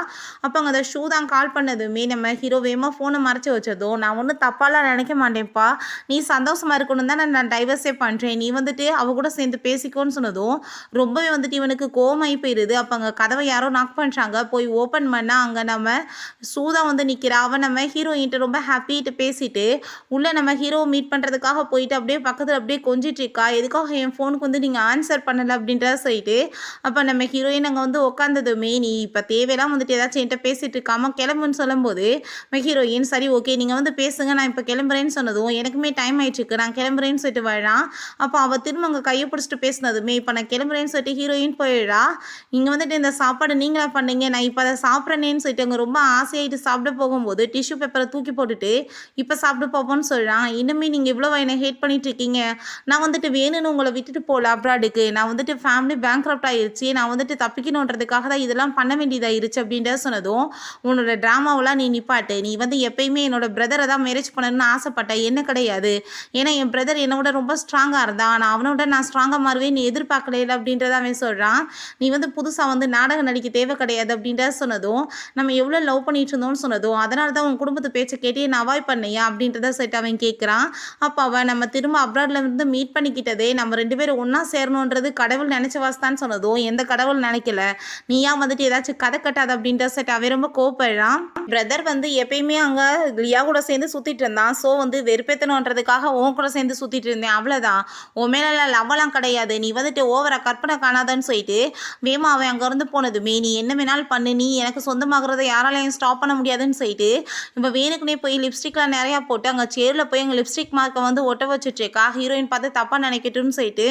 அப்போ அங்கே அந்த ஷூ தான் கால் பண்ணதுமே நம்ம ஹீரோ வேகமாக ஃபோனை மறைச்சி வச்சதும் நான் ஒன்றும் தப்பாலாம் நினைக்க மாட்டேன்ப்பா, நீ சந்தோஷமாக இருக்கணும் தான் நான் டைவர்ஸே பண்ணுறேன், நீ வந்துட்டு அவ கூட சேர்ந்து பேசிக்கோன்னு சொன்னதும் ரொம்பவே வந்துட்டு இவனுக்கு கோவமாகி போயிடுது. அப்போ அங்கே கதவை யாரோ நாக் பண்ணுறாங்க, போய் ஓப்பன் பண்ணால் அங்கே நம்ம சூதா வந்து நிற்கிறா. அவன் நம்ம ஹீரோயின்ட்டு ரொம்ப ஹாப்பிட்டு பேசிட்டு உள்ளே நம்ம ஹீரோவை மீட் பண்ணுறதுக்காக போயிட்டு அப்படியே பக்கத்தில் அப்படியே கொஞ்சிட்டு இருக்கா. எதுக்காக என் ஃபோனுக்கு வந்து நீங்கள் ஆன்சர் பண்ணலை அப்படின்றத சொல்லிட்டு அப்போ நம்ம ஹீரோயின் அங்கே வந்து உட்காந்ததுமே நீ இப்போ தேவையெல்லாம் வந்துட்டு ஏதாச்சும் என்கிட்ட பேசிகிட்டு இருக்காமல் கிளம்புன்னு சொல்லும்போது ஹீரோயின் சரி ஓகே நீங்கள் வந்து பேசுங்க நான் இப்போ கிளம்புறேன்னு சொன்னதும் எனக்குமே டைம் ஆயிடுச்சுக்கு நான் கிளம்புறேன்னு சொல்லிட்டு வரான். அப்போ அவள் திரும்ப அங்கே கையை பிடிச்சிட்டு பேசினதுமே இப்போ நான் கிளம்புறேன்னு சொல்லிட்டு ஹீரோயின் போயிடுறா. இங்கே வந்துட்டு இந்த சாப்பாடு நீங்களா பண்ணீங்க, நான் இப்போ அதை சாப்பிட்றேனேன்னு சொல்லிட்டு அங்கே ரொம்ப ஆசையாயிட்டு சாப்பிட போகும்போது டிஷ்யூ பேப்பரை தூக்கி போட்டுட்டு இப்போ சாப்பிட்டு போப்போன்னு சொல்கிறான். இன்னுமே நீங்கள் இவ்வளோ என்னை ஹேட் பண்ணிட்டு இருக்கீங்க, நான் வந்துட்டு வேணும்னு உங்களை விட்டுட்டு போகல அப்ராடுக்கு, நான் வந்துட்டு ஃபேமிலி பேங்க்ரப்ட் ஆயிடுச்சு, நான் வந்துட்டு தப்பிக்கணுன்றதுக்காக தான் இதெல்லாம் பண்ண வேண்டியதாயிருச்சு அப்படின்றத சொன்னதும் உன்னோட ட்ராமாவெல்லாம் லவ்லாம் நீ நிப்பாட்டு. நீ வந்து எப்பயுமே என்னோட பிரதரை தான் மேரேஜ் பண்ணணும்னு ஆசைப்பட்ட, என்ன கிடையாது. ஏன்னா என் பிரதர் என்னை விட ரொம்ப ஸ்ட்ராங்காக இருந்தான். ஆனால் அவனோட நான் ஸ்ட்ராங்காக மாறுவேன் நீ எதிர்பார்க்கல அப்படின்றத அவன் சொல்கிறான். நீ வந்து புதுசாக வந்து நாடகம் நடிக்க தேவை கிடையாது அப்படின்றத சொன்னதும், நம்ம எவ்வளோ லவ் பண்ணிட்டு இருந்தோம்னு சொன்னதும், அதனால தான் உன் குடும்பத்து பேச்சை கேட்டு என்ன அவாய்ட் பண்ணியா அப்படின்றத சொல்லிட்டு அவன் கேட்குறான். அப்போ அவன் நம்ம திரும்ப அப்ராட்ல இருந்து மீட் பண்ணிக்கிட்டதே நம்ம 2 பேரும் ஒன்றா சேரணுன்றது கடவுள் நினச்ச வாஸ்தான்னு சொன்னதும், எந்த கடவுள் நினைக்கல. நீயா வந்துட்டு ஏதாச்சும் கதை கட்டாத அப்படின்ற சொல்லிட்டு அவன் ரொம்ப கோவப்படுறான். பிரதர் வந்து எப்பயுமே அங்கே லியா கூட சேர்ந்து சுற்றிட்டு இருந்தான். ஸோ வந்து வெறுப்பேற்றணுன்றதுக்காக உன் கூட சேர்ந்து சுற்றிட்டு இருந்தேன், அவ்வளோதான். உன் மேலே லவ்வெல்லாம் கிடையாது. நீ வந்துட்டு ஓவரா கற்பனை காணாதன்னு சொல்லிட்டு வேமா அவன் அங்கேருந்து போனதுமே, நீ என்ன வேணாலும் பண்ணு, நீ எனக்கு சொந்தமாகறத யாராலையும் ஸ்டாப் பண்ண முடியாதுன்னு சொல்லிட்டு இப்போ வேணுக்குனே போய் லிப்ஸ்டிக்லாம் நிறையா போட்டு அங்கே சேரில் போய் அங்கே லிப்ஸ்டிக் மார்க்கை வந்து ஒட்ட வச்சுட்ருக்கா. ஹீரோயின் பார்த்து தப்பாக நினைக்கட்டும்னு சொல்லிட்டு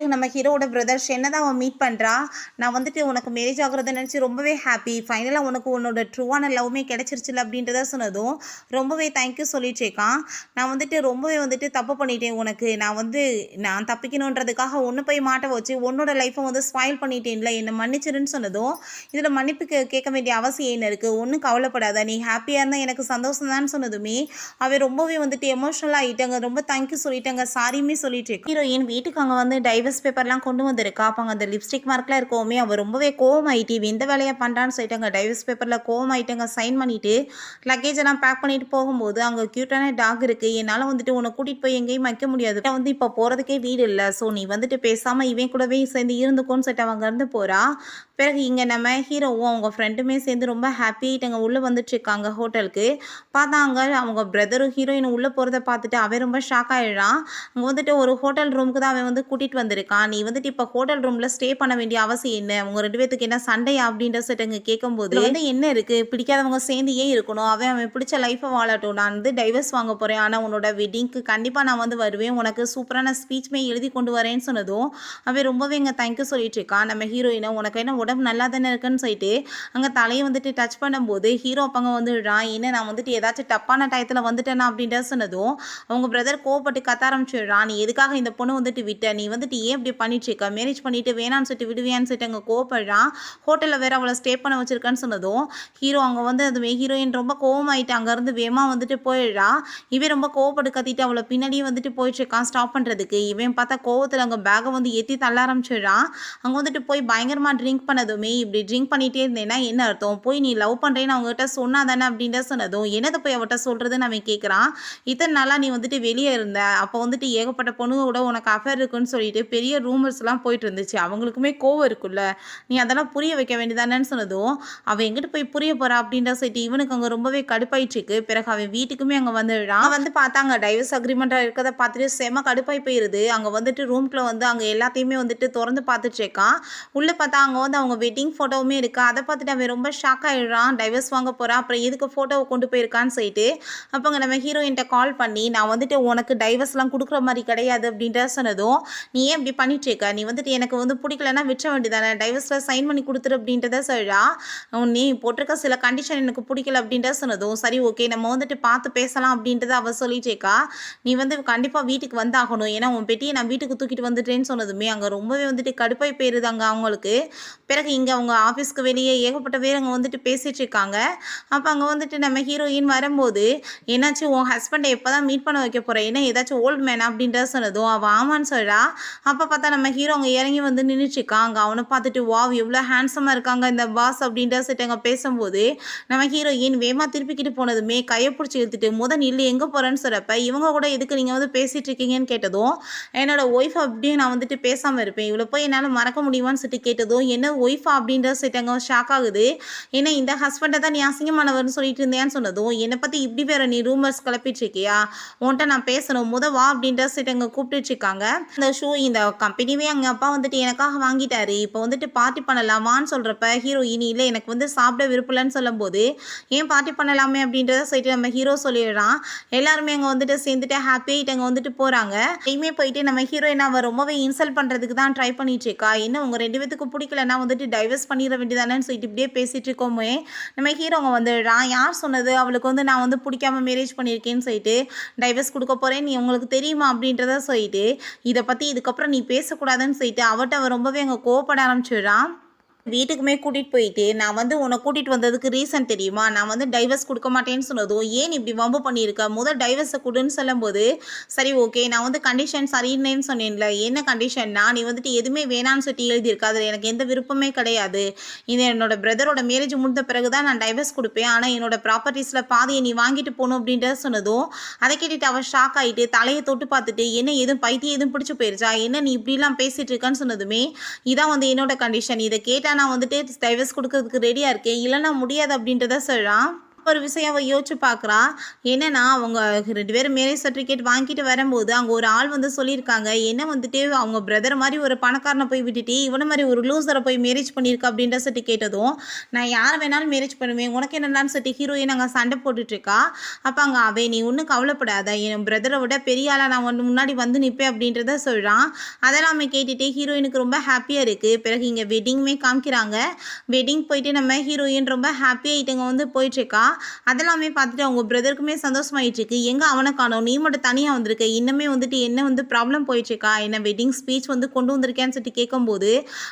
நம்ம ஹீரோவோட பிரதர் ஷென்னை தான் அவன் மீட் பண்ணுறா. நான் வந்துட்டு உனக்கு மேரேஜ் ஆகுறத நினச்சி ரொம்பவே ஹாப்பி, ஃபைனலாக உனக்கு உன்னோட ட்ரூவான லவ்மே கிடச்சிருச்சுல அப்படின்றத சொன்னதும் ரொம்பவே தேங்க்யூ சொல்லிட்டு இருக்கான். நான் வந்துட்டு ரொம்பவே வந்துட்டு தப்பு பண்ணிட்டேன் உனக்கு. நான் தப்பிக்கணுன்றதுக்காக ஒன்று போய் மாட்ட வச்சு உன்னோட லைஃப்பை வந்து ஸ்பாயில் பண்ணிட்டேன்ல, என்னை மன்னிச்சிருன்னு சொன்னதும் இதில் மன்னிப்பு கேட்க வேண்டிய அவசியம் என்ன இருக்குது, ஒன்றும் கவலைப்படாத, நீ ஹாப்பியாக இருந்தால் எனக்கு சந்தோஷம் தான் சொன்னதுமே அவன் ரொம்பவே வந்துட்டு எமோஷனலாக ஆகிட்டாங்க. ரொம்ப தேங்க்யூ சொல்லிட்டாங்க, சாரியுமே சொல்லிட்டு இருக்கா. ஹீரோயின் வீட்டுக்கு அங்கே வந்து டைவர்ஸ் பேப்பர்லாம் கொண்டு வந்திருக்கா. அப்போ அந்த லிப்ஸ்டிக் மார்க்லாம் இருக்கவுமே அவள் ரொம்பவே கோவமாயிட்டு எந்த வேலையை பண்ணுறான்னு சொல்லிட்டாங்க. டைவர்ஸ் பேப்பரில் கோவமாயிட்டாங்க. சைன் பண்ணிவிட்டு லக்கேஜ் எல்லாம் பேக் பண்ணிட்டு போகும்போது அங்கே க்யூட்டான டாக் இருக்குது, என்னால் வந்துட்டு உன்னை கூட்டிகிட்டு போய் எங்கேயும் வைக்க முடியாது, வந்து இப்போ போகிறதுக்கே வீடு இல்லை, ஸோ நீ வந்துட்டு பேசாமல் இவன் கூடவே சேர்ந்து இருந்துக்கோன்னு சொல்லிட்டு அவங்க இருந்து போகிறா. பிறகு இங்கே நம்ம ஹீரோவும் அவங்க ஃப்ரெண்டுமே சேர்ந்து ரொம்ப ஹாப்பியாகிட்டாங்க. உள்ளே வந்துட்டுருக்காங்க ஹோட்டலுக்கு. பார்த்தாங்க அவங்க பிரதரும் ஹீரோயின் உள்ளே போகிறத பார்த்துட்டு அவன் ரொம்ப ஷாக் ஆகிடுறான். அங்கே வந்துட்டு ஒரு ஹோட்டல் ரூமுக்கு தான் அவன் வந்து கூட்டிகிட்டு வந்திருக்கான். நீ வந்துட்டு இப்போ ஹோட்டல் ரூமில் ஸ்டே பண்ண வேண்டிய அவசியம் என்ன, உங்கள் 2 பேத்துக்கு என்ன சண்டையா அப்படின்ற சொல்லிட்டு கேட்கும்போது வந்து என்ன இருக்குது, பிடிக்காதவங்க சேர்ந்து ஏன் இருக்கணும், அவன் பிடிச்ச லைஃப்பை வாழட்டும், நான் வந்து டைவர்ஸ் வாங்க போகிறேன், ஆனால் உன்னோட வெட்டிங்க்கு கண்டிப்பாக நான் வந்து வருவேன், உனக்கு சூப்பரான ஸ்பீச்சுமே எழுதி கொண்டு வரேன்னு சொன்னதும் அவன் ரொம்பவே இங்கே தேங்க்யூ சொல்லிட்டு இருக்கான். நம்ம ஹீரோயினை உனக்கு என்ன உடம்பு நல்லா தானே இருக்குன்னு சொல்லிட்டு அங்கே தலையை வந்துட்டு டச் பண்ணும்போது ஹீரோ அப்பங்க வந்துடுறான். என்ன நான் வந்துட்டு ஏதாச்சும் தப்பான டயத்தில் வந்துட்டேனா அப்படின்ற சொன்னதும் அவங்க பிரதர் கோவப்பட்டு கத்த ஆரம்பிச்சிடுறான். நீ எதுக்காக இந்த பொண்ணு வந்துட்டு விட்ட, நீ வந்துட்டு ஏன் இப்படி பண்ணிட்டு இருக்க, மேரேஜ் பண்ணிட்டு வேணான்னு சொல்லிட்டு விடுவியான்னு சொல்லிட்டு அங்கே கோவப்படுறான். ஹோட்டலில் வேற அவளை ஸ்டே பண்ண வச்சிருக்கான்னு சொன்னதும் ஹீரோ அங்கே வந்து அதுவே ஹீரோயின் ரொம்ப கோவமாயிட்டு அங்கேருந்து வேமா வந்துட்டு போயிடுறா. இவன் ரொம்ப கோவப்பட்டு கத்திட்டு அவளை பின்னாடியே வந்துட்டு போயிட்டு இருக்கான் ஸ்டாப் பண்ணுறதுக்கு. இவன் பார்த்தா கோவத்தில் அங்கே பேகை வந்து ஏற்றி தள்ள ஆரம்பிச்சிடுறான். அங்கே வந்துட்டு போய் பயங்கரமாக ட்ரிங்க் பண்ணதுமே இப்படி ட்ரிங்க் பண்ணிகிட்டே இருந்தேன்னா என்ன அர்த்தம், போய் நீ லவ் பண்ணுறேன்னு அவங்ககிட்ட சொன்னா தானே அப்படின்ற சொன்னதும் என்னதை போய் அவட்ட சொல்கிறதுன்னு அவன் கேட்குறான். இத்தனை நாளாக நீ வந்துட்டு வெளியே இருந்த, அப்போ வந்துட்டு ஏகப்பட்ட பொண்ணுங்க கூட உனக்கு அஃபேர் இருக்குன்னு சொல்லிட்டு பெரிய ரூமர்ஸ்லாம் போயிட்டு இருந்துச்சு, அவங்களுக்குமே கோவம் இருக்குல்ல, நீ அதெல்லாம் புரிய வைக்க வேண்டியதானேன்னு சொன்னதும் அவன் எங்கிட்ட போய் புரிய போகிறா அப்படின்ற சொல்லிட்டு இவனுக்கு அங்கே ரொம்பவே கடுப்பாயிட்டுருக்கு. பிறகு அவன் வீட்டுக்குமே அங்கே வந்துடுறான். வந்து பார்த்தாங்க டைவர்ஸ் அக்ரிமெண்ட்டாக இருக்கிறத பார்த்துட்டு செம கடுப்பாய் போயிடுது. அங்கே வந்துட்டு ரூம்குள்ளே வந்து அங்கே எல்லாத்தையுமே வந்துட்டு திறந்து பார்த்துட்டு இருக்கான். உள்ளே பார்த்தா அங்கே வந்து அவங்க வெட்டிங் ஃபோட்டோவுமே இருக்குது. அதை பார்த்துட்டு அவன் ரொம்ப ஷாக் ஆகிடுறான். டைவர்ஸ் வாங்க போகிறான், அப்புறம் எதுக்கு ஃபோட்டோவை கொண்டு போயிருக்கான்னு சொல்லிட்டு அப்போங்க நம்ம ஹீரோயின்ட்ட கால் பண்ணி நான் வந்துட்டு உனக்கு டைவர்ஸ்லாம் கொடுக்குற மாதிரி கிடையாது அப்படின்ற சொன்னதும் நீ ஏன் இப்படி பண்ணிட்டு இருக்க, நீ வந்துட்டு எனக்கு வந்து பிடிக்கலன்னா விற்ற வேண்டியதானே, டைவர்ஸில் சைன் பண்ணி கொடுத்துரு அப்படின்றத சொல்கிறா. நீ போட்டிருக்க சில கண்டிஷன் எனக்கு பிடிக்கல அப்படின்ற சொன்னதும் சரி ஓகே நம்ம வந்துட்டு பார்த்து பேசலாம் அப்படின்றத அவள் சொல்லிட்டேக்கா. நீ வந்து கண்டிப்பாக வீட்டுக்கு வந்தாகணும், ஏன்னா உன் பெட்டியை நான் வீட்டுக்கு தூக்கிட்டு வந்துட்டேன்னு சொன்னதுமே அங்கே ரொம்பவே வந்துட்டு கடுப்பாய் போயிருது அங்கே அவங்களுக்கு. பிறகு இங்கே அவங்க ஆஃபீஸ்க்கு வெளியே ஏகப்பட்ட பேர் அங்கே வந்துட்டு பேசிகிட்டு இருக்காங்க. அப்போ அங்கே வந்துட்டு நம்ம ஹீரோயின் வரும்போது என்னாச்சு உன் ஹஸ்பண்டை எப்போ தான் மீட் பண்ண வைக்க போகிறேன், ஏன்னா ஏதாச்சும் ஓல்டு மேன் அப்படின்ற சொன்னதும் அவள் ஆமான்னு சொல்கிறா. அப்போ பார்த்தா நம்ம ஹீரோ அங்கே இறங்கி வந்து நின்றுச்சுருக்கான். அங்கே அவனை பார்த்துட்டு வாவ் எவ்வளோ ஹேண்ட்ஸமாக இருக்காங்க இந்த பாஸ் அப்படின்ற சொல்லிட்டு அங்கே பேசும்போது நம்ம ஹீரோயின் வேமா திருப்பிக்கிட்டு போனதுமே கையை பிடிச்சி இழுத்துட்டு நில்லு எங்கே போகிறேன்னு சொல்கிறப்ப இவங்க கூட எதுக்கு நீங்கள் வந்து பேசிகிட்டு இருக்கீங்கன்னு கேட்டதும் என்னோட ஒய்ஃப் அப்படியே நான் வந்துட்டு பேசாமல் இருப்பேன், இவ்வளோ போய் என்னால் மறக்க முடியுமான்னு சொல்லிட்டு கேட்டதும் என்ன ஒய்ஃபா அப்படின்ற சொல்லிட்டாங்க. ஷாக் ஆகுது. ஏன்னா இந்த ஹஸ்பண்டை தான் நீ அசிங்கமானவர்னு சொல்லிட்டு இருந்தேன்னு சொன்னதும் என்னை பற்றி இப்படி வேற நீ ரூமர்ஸ் கிளப்பிட்டு இருக்கியா, உன்கிட்ட நான் பேசணும் வா அப்படின்ற சொல்லிட்டு கூப்பிட்டு இருக்காங்க. இந்த கம்பெனிவே அங்கே அப்பா வந்துட்டு எனக்காக வாங்கிட்டாரு, இப்போ வந்துட்டு பார்ட்டி பண்ணலாமான்னு சொல்கிறப்ப ஹீரோயின் இல்லை எனக்கு வந்து சாப்பிட விருப்பலன்னு சொல்லும்போது ஏன் பார்ட்டி பண்ணலாமே அப்படின்றத சொல்லிட்டு நம்ம ஹீரோ சொல்லிடுறான். எல்லாருமே அங்கே வந்துட்டு சேர்ந்துட்டு ஹாப்பியாகிட்டு அங்கே வந்துட்டு போகிறாங்க. இனிமே போயிட்டு நம்ம ஹீரோயின் அவள் ரொம்பவே இன்சல்ட் பண்ணுறதுக்கு தான் ட்ரை பண்ணிட்டு இருக்கா. என்ன உங்கள் 2 பேத்துக்கு பிடிக்கலன்னா வந்துட்டு டைவர்ஸ் பண்ணிட வேண்டியதானேன்னு சொல்லிட்டு இப்படியே பேசிகிட்டு இருக்கோமே நம்ம ஹீரோங்க வந்துடுறான். யார் சொன்னது அவளுக்கு வந்து நான் வந்து பிடிக்காம மேரேஜ் பண்ணியிருக்கேன்னு சொல்லிட்டு டைவர்ஸ் கொடுக்க போகிறேன் நீ உங்களுக்கு தெரியுமா அப்படின்றத சொல்லிட்டு இதை பற்றி இதுக்கப்புறம் நீ பேசக்கூடாதுன்னு சொல்லிட்டு அவட்ட அவள் ரொம்பவே அங்கே கோவப்பட ஆரம்பிச்சிடுறான். வீட்டுக்குமே கூட்டிட்டு போயிட்டு, நான் வந்து உன்ன கூட்டிட்டு வந்ததுக்கு ரீசன் தெரியுமா? நான் வந்து டைவர்ஸ் குடுக்க மாட்டேன்னு சொன்னதும், "ஏன் நீ இப்படி வம்பு பண்ணியிருக்க? டைவர்ஸ குடுன்னு" சொல்லும்போது, "சரி ஓகே. நான் வந்து கண்டிஷன் சரியில்லைன்னு சொன்னேன்ல. என்ன கண்டிஷன்னா, நீ வந்துட்டு எதுவுமே வேணான்னு சொல்லிட்டு எழுதியிருக்க. அதுல எனக்கு எந்த விருப்பமே கிடையாது. இது என்னோட பிரதரோட மேரேஜ் முடிந்த பிறகு தான் நான் டைவர்ஸ் குடுப்பேன். ஆனா என்னோட ப்ராப்பர்ட்டீஸ்ல பாதிய நீ வாங்கிட்டு போணும்" அப்படின்றத சொன்னதும், அத கேட்டுட்டு அவ ஷாக் ஆயிட்டு, தலைய தொட்டு பார்த்துட்டு, "என்ன எதுவும் பைத்தியம் எதுவும் பிடிச்சு போயிருச்சா? என்ன நீ இப்படிலாம் பேசிட்டு இருக்கன்னு" சொன்னதுமே, "இதான் வந்து என்னோட கண்டிஷன். இத கேட்டா நான் வந்துட்டு டைவர்ஸ் குடுக்கறதுக்கு ரெடியா இருக்கேன். இல்லன்னா முடியாது" அப்படின்றத சொல்றான். ஒரு விஷயம் அவ யோசிச்சு பார்க்குறா. என்னன்னா, அவங்க 2 பேரும் மேரேஜ் சர்டிஃபிகேட் வாங்கிட்டு வரும்போது, அங்க ஒரு ஆள் வந்து சொல்லியிருக்காங்க. என்ன வந்துட்டு அவங்க பிரதர் மாரி ஒரு பணக்காரன போய் விட்டுட்டு, இவன மாரி ஒரு லூசர போய் மேரேஜ் பண்ணியிருக்க அப்படின்ற சொல்லிட்டு கேட்டதும், நான் யார வேணாலும் மேரேஜ் பண்ணுவேன். உனக்கு என்னடான்னு சொல்லிட்டு ஹீரோயின் அங்க சண்டை போட்டுட்டு இருக்கா. அப்ப அங்க அவன், "நீ ஒண்ணும் கவலைப்படாத. என் பிரதர விட பெரிய ஆளா நான் உன் முன்னாடி வந்து நிப்பேன்" அப்படின்றத சொல்றான். அதெல்லாமே கேட்டுட்டு ஹீரோயினுக்கு ரொம்ப ஹேப்பியா இருக்கு. பிறகு இங்க வெட்டிங்குமே காமிக்கிறாங்க. வெட்டிங் போயிட்டு நம்ம ஹீரோயின் ரொம்ப ஹேப்பி ஆயிட்டு வந்து போயிட்டுருக்கா. அதெல்லாமே பார்த்துட்டு அவங்க பிரதருக்குமே சந்தோஷமாயிட்டுருக்கு. எங்க அவன காணோம்? நீ மட்டும் தனியா வந்திருக்க. இன்னுமே வந்துட்டு என்ன வந்து ப்ராப்ளம் போயிட்டுருக்கா? என்ன வெட்டிங் ஸ்பீச் வந்து கொண்டு வந்திருக்கேன்னு சொல்லிட்டு கேட்கும்போது,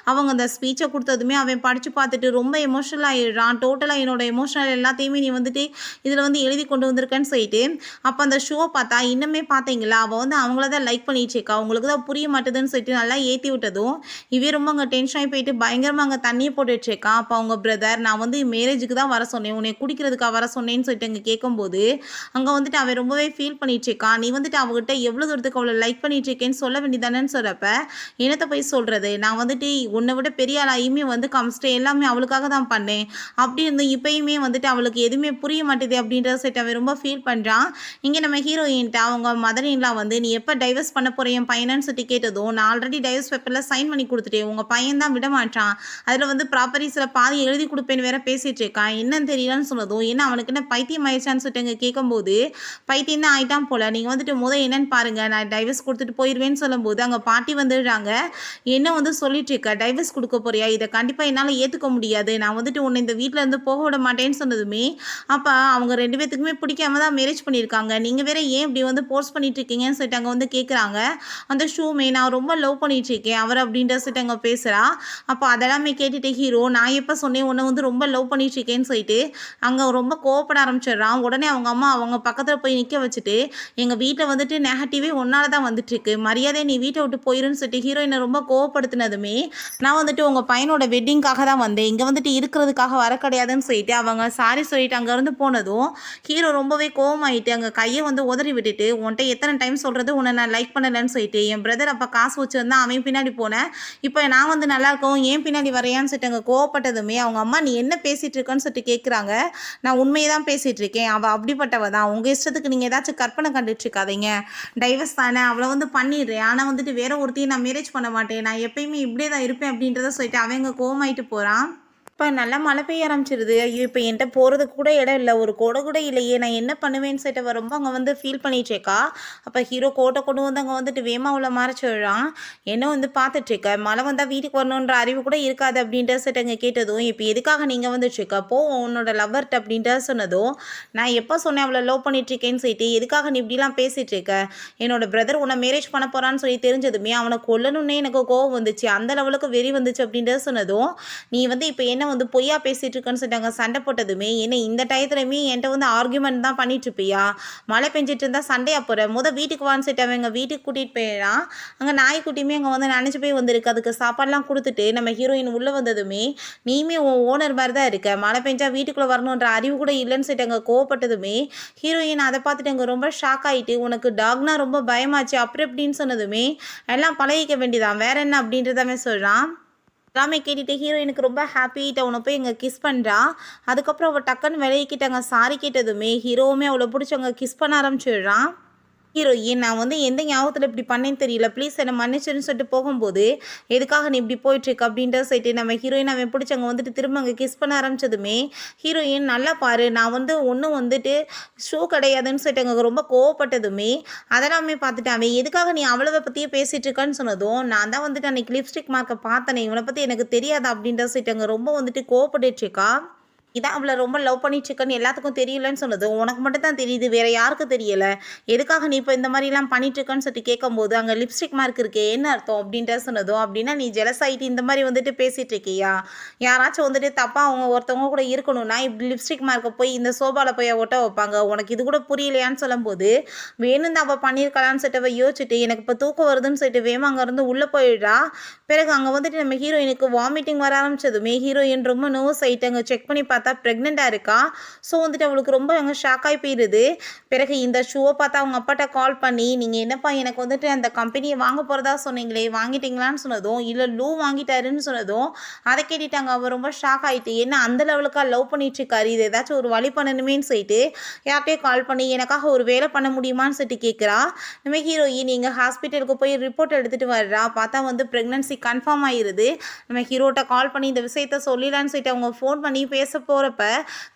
அவங்க அந்த ஸ்பீச்ச குடுத்ததுமே அவன் படிச்சு பார்த்துட்டு ரொம்ப எமோஷனல் ஆயிடுறான். டோட்டலா என்னோட எமோஷனல் எல்லாத்தையுமே நீ வந்துட்டு இதில வந்து எழுதி கொண்டு வந்திருக்கன்னு சொல்லிட்டு, அப்ப அந்த ஷோ பார்த்தா இன்னுமே பார்த்தீங்களா, அவ வந்து அவங்கள தான் லைக் பண்ணிட்டுருக்கா. உங்களுக்கு தான் புரிய மாட்டுதுன்னு சொல்லிட்டு நல்லா ஏத்தி விட்டதும், இவன் ரொம்ப அங்க டென்ஷன் ஆகி போயிட்டு பயங்கரமா அங்க தண்ணிய போட்டுட்டுருக்கான். அப்ப அவங்க பிரதர், "நான் வந்து மேரேஜுக்கு தான் வர சொன்னேன். உன்னைய குடிக்கிறதுக்கா வர சொன்னேன்னு" சொல்லிட்டு அங்க கேட்கும்போது, அங்க வந்துட்டு அவன் ரொம்பவே ஃபீல் பண்ணிட்டுருக்கான். "நீ வந்துட்டு அவகிட்ட எவ்வளோ தூரத்துக்கு அவள லைக் பண்ணிட்டுருக்கேன்னு சொல்ல வேண்டியதானேன்னு" சொல்றப்ப, "என்னத்த போய் சொல்றது? நான் வந்துட்டு உன்ன விட பெரிய ஆளாயுமே வந்து காமிச்சிட்டேன். எல்லாமே அவளுக்காக தான் பண்ணேன். அப்படி இருந்தும் இப்பயுமே வந்துட்டு அவளுக்கு எதுவுமே புரிய மாட்டுது" அப்படின்றத சொல்லிட்டு அவன் ரொம்ப ஃபீல் பண்றான். இங்க நம்ம ஹீரோயின்ட்ட அவங்க மதர் இன் லா வந்து, "நீ எப்ப டைவர்ஸ் பண்ண போற என் பையனன்னு" சொல்லிட்டு கேட்டதும், "நான் ஆல்ரெடி டைவர்ஸ் பேப்பர்ல சைன் பண்ணி குடுத்துட்டேன். உங்க பையன் தான் விட மாட்றான். அதுல வந்து ப்ராப்பர்ட்டீஸ்ல பாதி எழுதி குடுப்பேன்னு வேற பேசிட்டு இருக்கான். என்னன்னு தெரியலன்னு" சொன்னதும், "என்ன அவனுக்கு என்ன பைத்தியம் ஆயிடுச்சான்னு" சொல்லிட்டு அங்க கேட்கும்போது, "பைத்தியம் தான் ஆயிட்டான் போல. நீங்க வந்துட்டு என்னன்னு பாருங்க. நான் டைவர்ஸ் குடுத்துட்டு போயிருவேன்னு" சொல்லும்போது, அங்க பாட்டி வந்துடுறாங்க. "என்ன வந்து சொல்லிட்டு இருக்க? டைவர்ஸ் குடுக்க போறியா? இத கண்டிப்பா என்னால ஏத்துக்க முடியாது. நான் வந்துட்டு உன்ன இந்த வீட்ல இருந்து போக விட மாட்டேன்னு" சொன்னதுமே, அப்ப அவங்க 2 பேத்துக்குமே பிடிக்காம தான் மேரேஜ் பண்ணியிருக்காங்க. நீங்க வேற ஏன் இப்படி வந்து ஃபோர்ஸ் பண்ணிட்டு இருக்கீங்கன்னு சொல்லிட்டு அங்க வந்து கேட்குறாங்க. அந்த ஷூமே, "நான் ரொம்ப லவ் பண்ணிட்டு இருக்கேன் அவர" அப்படின்ற சொல்லிட்டு அங்க பேசுறா. அப்ப அதெல்லாமே கேட்டுட்டு ஹீரோ, "நான் எப்ப சொன்னேன் உன்ன வந்து ரொம்ப லவ் பண்ணிட்டு இருக்கேன்னு" சொல்லிட்டு அங்க ரொம்ப கோவப்பட ஆரம்பிச்சிடுறான். உடனே அவங்க அம்மா அவங்க பக்கத்துல போய் நிக்க வச்சுட்டு, "எங்க வீட்ல வந்துட்டு நெகட்டிவே உன்னால தான் வந்துட்டுருக்கு. மரியாதையா நீ வீட்ட விட்டு போயிருன்னு" சொல்லிட்டு ஹீரோயின ரொம்ப கோவப்படுத்தினதுமே, "நான் வந்துட்டு உங்க பையனோட வெட்டிங்காக தான் வந்தேன். இங்க வந்துட்டு இருக்கிறதுக்காக வர கிடையாதுன்னு" சொல்லிட்டு அவங்க சாரி சொல்லிட்டு அங்கருந்து போனதும், ஹீரோ ரொம்பவே கோவமாயிட்டு அங்க கைய வந்து உதறி விட்டுட்டு, "உன்ட்ட எத்தன டைம் சொல்றது உன்ன நான் லைக் பண்ணலன்னு சொல்லிட்டு. என் பிரதர் அப்ப காசு வச்சிருந்தான். அவன் பின்னாடி போனேன். இப்ப நான் வந்து நல்லா இருக்கவும் ஏன் பின்னாடி வர்றியான்னு" சொல்லிட்டு அங்க கோவப்பட்டதுமே, அவங்க அம்மா, "நீ என்ன பேசிட்டு இருக்கன்னு" சொல்லிட்டு கேட்குறாங்க. "நான் உண்மைய தான் பேசிட்டு இருக்கேன். அவ அப்படிப்பட்டவ தான். உங்க இஷ்டத்துக்கு நீங்க ஏதாச்சும் கற்பனை கண்டுட்டு இருக்காதீங்க. டைவர்ஸ் தானே, அவள வந்து பண்ணிடுறேன். ஆனா வந்துட்டு வேற ஒருத்தையும் நான் மேரேஜ் பண்ண மாட்டேன். நான் எப்பயுமே இப்படியே தான் இருப்பேன்" அப்படின்றத சொல்லிட்டு அவன் அங்க கோவமாயிட்டு போறான். இப்ப நல்லா மழை பெய்ய ஆரம்பிச்சிருது. ஐயோ! இப்ப என்ட்ட போறதுக்கு கூட இடம் இல்ல. ஒரு குடை கூட இல்லையே! நான் என்ன பண்ணுவேன்னு சொல்லிட்டு அவ ரொம்ப அங்க வந்து ஃபீல் பண்ணிட்டு இருக்கா. அப்ப ஹீரோ கோட்ட கொண்டு வந்து அங்க வந்துட்டு வேகமா அவள மறைச்சு விடுறான். "என்ன வந்து பார்த்துட்டு இருக்க? மழை வந்தா வீட்டுக்கு வரணுன்ற அறிவு கூட இருக்காது" அப்படின்ற சொல்லிட்டு அங்க கேட்டதும், "இப்ப எதுக்காக நீங்க வந்துட்டு இருக்க? போ உன்னோட லவ்வர்ட்ட" அப்படின்ற சொன்னதும், "நான் எப்ப சொன்னேன் அவள லவ் பண்ணிட்டு இருக்கேன்னு சொல்லிட்டு? எதுக்காக நீ இப்படிலாம் பேசிட்டு இருக்க? என்னோட பிரதர் உன்ன மேரேஜ் பண்ண போறான்னு சொல்லி தெரிஞ்சதுமே, அவன கொல்லணும்னே எனக்கு கோவம் வந்துச்சு. அந்த லெவலுக்கு வெறி வந்துச்சு" அப்படின்றத சொன்னதும், "நீ வந்து இப்ப என்ன வந்து பொய்யா பேசிட்டு இருக்கன்னு" சொல்லிட்டாங்க. சண்டை போட்டதுமே, "என்ன இந்த டயத்துலயுமே என்ட்ட வந்து ஆர்கியூமெண்ட் தான் பண்ணிட்டு இருப்பியா? மழை பெஞ்சுட்டு இருந்தா சண்டையா போற? வீட்டுக்கு வான்னு" சொல்லிட்டு அவன் எங்க வீட்டுக்கு கூட்டிட்டு போயிறான். அங்க நாய்க்குட்டியுமே அங்க வந்து நனைஞ்சு போய் வந்திருக்கு. அதுக்கு சாப்பாடுலாம் குடுத்துட்டு நம்ம ஹீரோயின் உள்ள வந்ததுமே, "நீயுமே உன் ஓனர் மாரி தான் இருக்க. மழை பெஞ்சா வீட்டுக்குள்ள வரணுன்ற அறிவு கூட இல்லன்னு" சொல்லிட்டு அங்க கோவப்பட்டதுமே, ஹீரோயின் அத பார்த்துட்டு அங்க ரொம்ப ஷாக் ஆயிட்டு, "உனக்கு டாக்னா ரொம்ப பயமாச்சு. அப்புறம் எப்படின்னு" சொன்னதுமே, "எல்லாம் பழகிக்க வேண்டியதான். வேற என்ன" அப்படின்றத அவன் சொல்றான். எல்லாமே கேட்டுட்டு ஹீரோயினுக்கு ரொம்ப ஹாப்பி ஆயிட்டு அவன போய் அங்க கிஸ் பண்றா. அதுக்கப்புறம் அவ டக்குன்னு விலகிக்கிட்டு அங்க சாரி கேட்டதுமே, ஹீரோவுமே அவள புடிச்சு அங்க கிஸ் பண்ண ஆரம்பிச்சுடுறான். ஹீரோயின், "நான் வந்து எந்த ஞாபகத்துல இப்படி பண்ணேன்னு தெரியல. ப்ளீஸ் என்ன மன்னிச்சிடுன்னு" சொல்லிட்டு போகும்போது, "எதுக்காக நீ இப்படி போயிட்டுருக்க?" அப்படின்றத சொல்லிட்டு நம்ம ஹீரோயின் அவன் புடிச்சு அங்க வந்துட்டு திரும்ப அங்க கிஸ் பண்ண ஆரம்பிச்சதுமே, ஹீரோயின், "நல்லா பாரு, நான் வந்து ஒண்ணும் வந்துட்டு ஷூ கிடையாதுன்னு" சொல்லிட்டு அங்க ரொம்ப கோவப்பட்டதுமே, அதெல்லாமே பார்த்துட்டு அவன், "எதுக்காக நீ அவளவ பத்தியே பேசிட்டு இருக்கன்னு" சொன்னதும், "நான் தான் வந்துட்டு அன்னைக்கு லிப்ஸ்டிக் மார்க்க பார்த்தனே, இவன பத்தி எனக்கு தெரியாதா?" அப்படின்றத சொல்லிட்டு அங்க ரொம்ப வந்துட்டு கோவப்பட்டுட்டு இருக்கா. இதான் அவள ரொம்ப லவ் பண்ணிட்டுருக்கன்னு எல்லாத்துக்கும் தெரியலன்னு சொன்னது. உனக்கு மட்டும் தான் தெரியுது. வேற யாருக்கும் தெரியல. எதுக்காக நீ இப்ப இந்த மாரிலாம் பண்ணிட்டுருக்கன்னு சொல்லிட்டு கேட்கும்போது, அங்க லிப்ஸ்டிக் மார்க் இருக்கே என்ன அர்த்தம்? அப்படின்ட்டு சொன்னதும், அப்படின்னா நீ ஜெலஸ் ஆயிட்டு இந்த மாரி வந்துட்டு பேசிட்டு இருக்கியா? யாராச்சும் வந்துட்டு தப்பா அவங்க ஒருத்தவங்க கூட இருக்கணும்னா, இப்படி லிப்ஸ்டிக் மார்க்க போய் இந்த சோபால போய் ஒட்ட வைப்பாங்க. உனக்கு இது கூட புரியலையான்னு சொல்லும்போது, வேணும்னு தான் அவ பண்ணியிருக்கலான்னு சொல்லிட்டு அவ யோசிச்சுட்டு, எனக்கு இப்ப தூக்கம் வருதுன்னு சொல்லிட்டு வேகமா அங்கருந்து உள்ள போயிடுறா. பிறகு அங்க வந்துட்டு நம்ம ஹீரோயினுக்கு வாமிட்டிங் வர ஆரம்பிச்சதுமே, ஹீரோயின் ரொம்ப நர்வஸ் ஆயிட்டு அங்க செக் பண்ணி பார்த்தா பிரெக்னென்ட்டா இருக்கா. ஸோ வந்துட்டு அவளுக்கு ரொம்ப அங்க ஷாக் ஆயி போயிருது. பிறகு இந்த ஷூவ பார்த்தா அவங்க அப்பாட்ட கால் பண்ணி, "நீங்க என்னப்பா எனக்கு வந்துட்டு அந்த கம்பெனிய வாங்க போறதா சொன்னீங்களே, வாங்கிட்டீங்களான்னு?" சொன்னதும், "இல்ல லூ வாங்கிட்டாருன்னு" சொன்னதும், அத கேட்டுட்டாங்க. அவ ரொம்ப ஷாக் ஆயிட்டு, "என்ன அந்த லெவலுக்கா லவ் பண்ணிட்டு இருக்காரு? இது ஏதாச்சும் ஒரு வழி பண்ணணுமேன்னு" சொல்லிட்டு யார்ட்டயோ கால் பண்ணி, "எனக்காக ஒரு வேலை பண்ண முடியுமான்னு?" சொல்லிட்டு கேட்கிறா. நம்ம ஹீரோயின் எங்க ஹாஸ்பிட்டலுக்கு போய் ரிப்போர்ட் எடுத்துட்டு வர்றா. பார்த்தா வந்து பிரெக்னன்சி கன்ஃபார்ம் ஆயிருது. நம்ம ஹீரோட்ட கால் பண்ணி இந்த விஷயத்த சொல்லிடலான்னு சொல்லிட்டு அவங்க ஃபோன் பண்ணி பேச போறப்ப,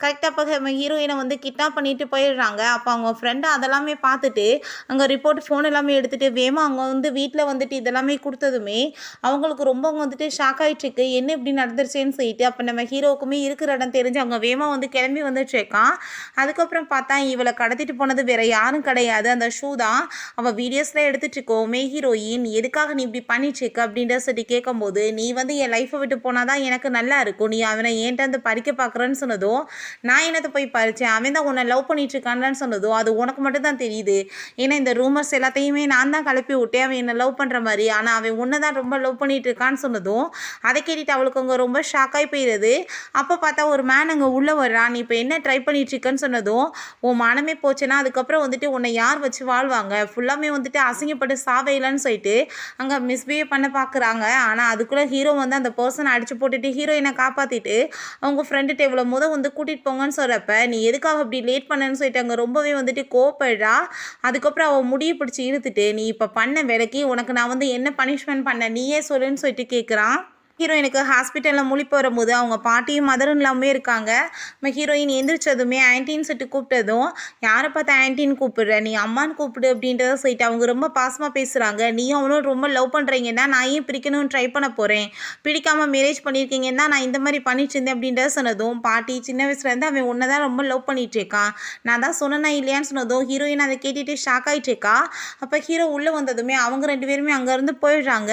கரெக்ட்டா அப்ப நம்ம ஹீரோயின வந்து கிட்னாப் பண்ணிட்டு போயிடுறாங்க. அப்ப அவங்க ஃப்ரெண்ட் அதெல்லாமே பார்த்துட்டு, அங்க ரிப்போர்ட் ஃபோன் எல்லாமே எடுத்துட்டு வேகமா அவங்க வந்து வீட்ல வந்துட்டு இதெல்லாமே குடுத்ததுமே, அவங்களுக்கு ரொம்ப வந்துட்டு ஷாக் ஆயிட்டுருக்கு. என்ன இப்படி நடந்துருச்சேன்னு சொல்லிட்டு, அப்ப நம்ம ஹீரோவுக்குமே இருக்கிற இடம் தெரிஞ்சு அவங்க வேகமா வந்து கிளம்பி வந்துட்டுருக்கான். அதுக்கப்புறம் பார்த்தா இவள கடத்திட்டு போனது வேற யாரும் கிடையாது. அந்த ஷூ தான். அவ வீடியோஸ்லாம் எடுத்துட்டு இருக்கோமே ஹீரோயின், "எதுக்காக நீ இப்படி பண்ணிட்டுருக்க?" அப்படின்ற சொல்லி கேட்கும்போது, "நீ வந்து என் லைஃப்ப விட்டு போனா தான் எனக்கு நல்லா இருக்கும். நீ அவன என்ட்டருந்து பறிக்க பார்க்குறன்னு" சொன்னதும், "நான் என்னத்த போய் பறிச்சேன்? அவன் தான் உன்ன லவ் பண்ணிட்டு இருக்கான்லன்னு" சொன்னதும், "அது உனக்கு மட்டும் தான் தெரியுது. ஏன்னா இந்த ரூமர்ஸ் எல்லாத்தையுமே நான் தான் கிளப்பி விட்டேன். அவன் என்ன லவ் பண்ற மாரி. ஆனா அவன் உன்ன தான் ரொம்ப லவ் பண்ணிட்டு இருக்கான்னு" சொன்னதும், அத கேட்டுட்டு அவளுக்கு அங்க ரொம்ப ஷாக் ஆயி போயிருது. அப்ப பார்த்தா ஒரு மேன் அங்க உள்ள வர்றான். "நீ இப்ப என்ன ட்ரை பண்ணிட்டு இருக்கன்னு" சொன்னதும், "உன் மானமே போச்சுன்னா, அதுக்கப்புறம் வந்துட்டு உன்னை யார் வச்சு வாழ்வாங்க? ஃபுல்லாமே வந்துட்டு அசிங்கப்பட்டு சாவையிலன்னு" சொல்லிட்டு அங்க மிஸ்பிஹேவ் பண்ண பார்க்குறாங்க. ஆனா அதுக்குள்ள ஹீரோ வந்து அந்த பெர்சன அடிச்சு போட்டுட்டு ஹீரோயின காப்பாத்திட்டு, அவங்க ஃப்ரெண்டுட்ட இவ்வளோ வந்து கூட்டிட்டு போங்கன்னு சொல்றப்ப, "நீ எதுக்காக இப்படி லேட் பண்ணன்னு?" சொல்லிட்டு அங்க ரொம்பவே வந்துட்டு கோவப்படுறா. அதுக்கப்புறம் அவ முடிய பிடிச்சு இழுத்துட்டு, "நீ இப்ப பண்ண வேலைக்கு உனக்கு நான் வந்து என்ன பனிஷ்மென்ட் பண்ணேன்? நீயே சொல்லுன்னு" சொல்லிட்டு கேட்குறான். ஹீரோயினுக்கு ஹாஸ்பிட்டல்ல முழிப்பு வரும்போது, அவங்க பாட்டியும் மதரும் இல்லாமலே இருக்காங்க. நம்ம ஹீரோயின் எந்திரிச்சதுமே ஆன்ட்டின்னு சொல்லிட்டு கூப்பிட்டதும், "யார பார்த்து ஆன்ட்டின்னு கூப்பிடுற? நீ அம்மான்னு கூப்பிடு" அப்படின்றத சொல்லிட்டு அவங்க ரொம்ப பாசமா பேசுறாங்க. "நீயும் அவனும் ரொம்ப லவ் பண்றீங்கன்னா, நான் ஏன் பிரிக்கணும்னு ட்ரை பண்ண போறேன்? பிடிக்காம மேரேஜ் பண்ணியிருக்கீங்கன்னு தான் நான் இந்த மாரி பண்ணிட்டு இருந்தேன்" அப்படின்றத சொன்னதும், பாட்டி சின்ன வயசுலேருந்து அவன் உன்ன தான் ரொம்ப லவ் பண்ணிட்டு இருக்கான். நான் தான் சொன்னேனா இல்லையான்னு சொன்னதும், ஹீரோயின் அத கேட்டுட்டு ஷாக் ஆயிட்டு இருக்கா. அப்ப ஹீரோ உள்ள வந்ததுமே அவங்க 2 பேருமே அங்கருந்து போயிடுறாங்க.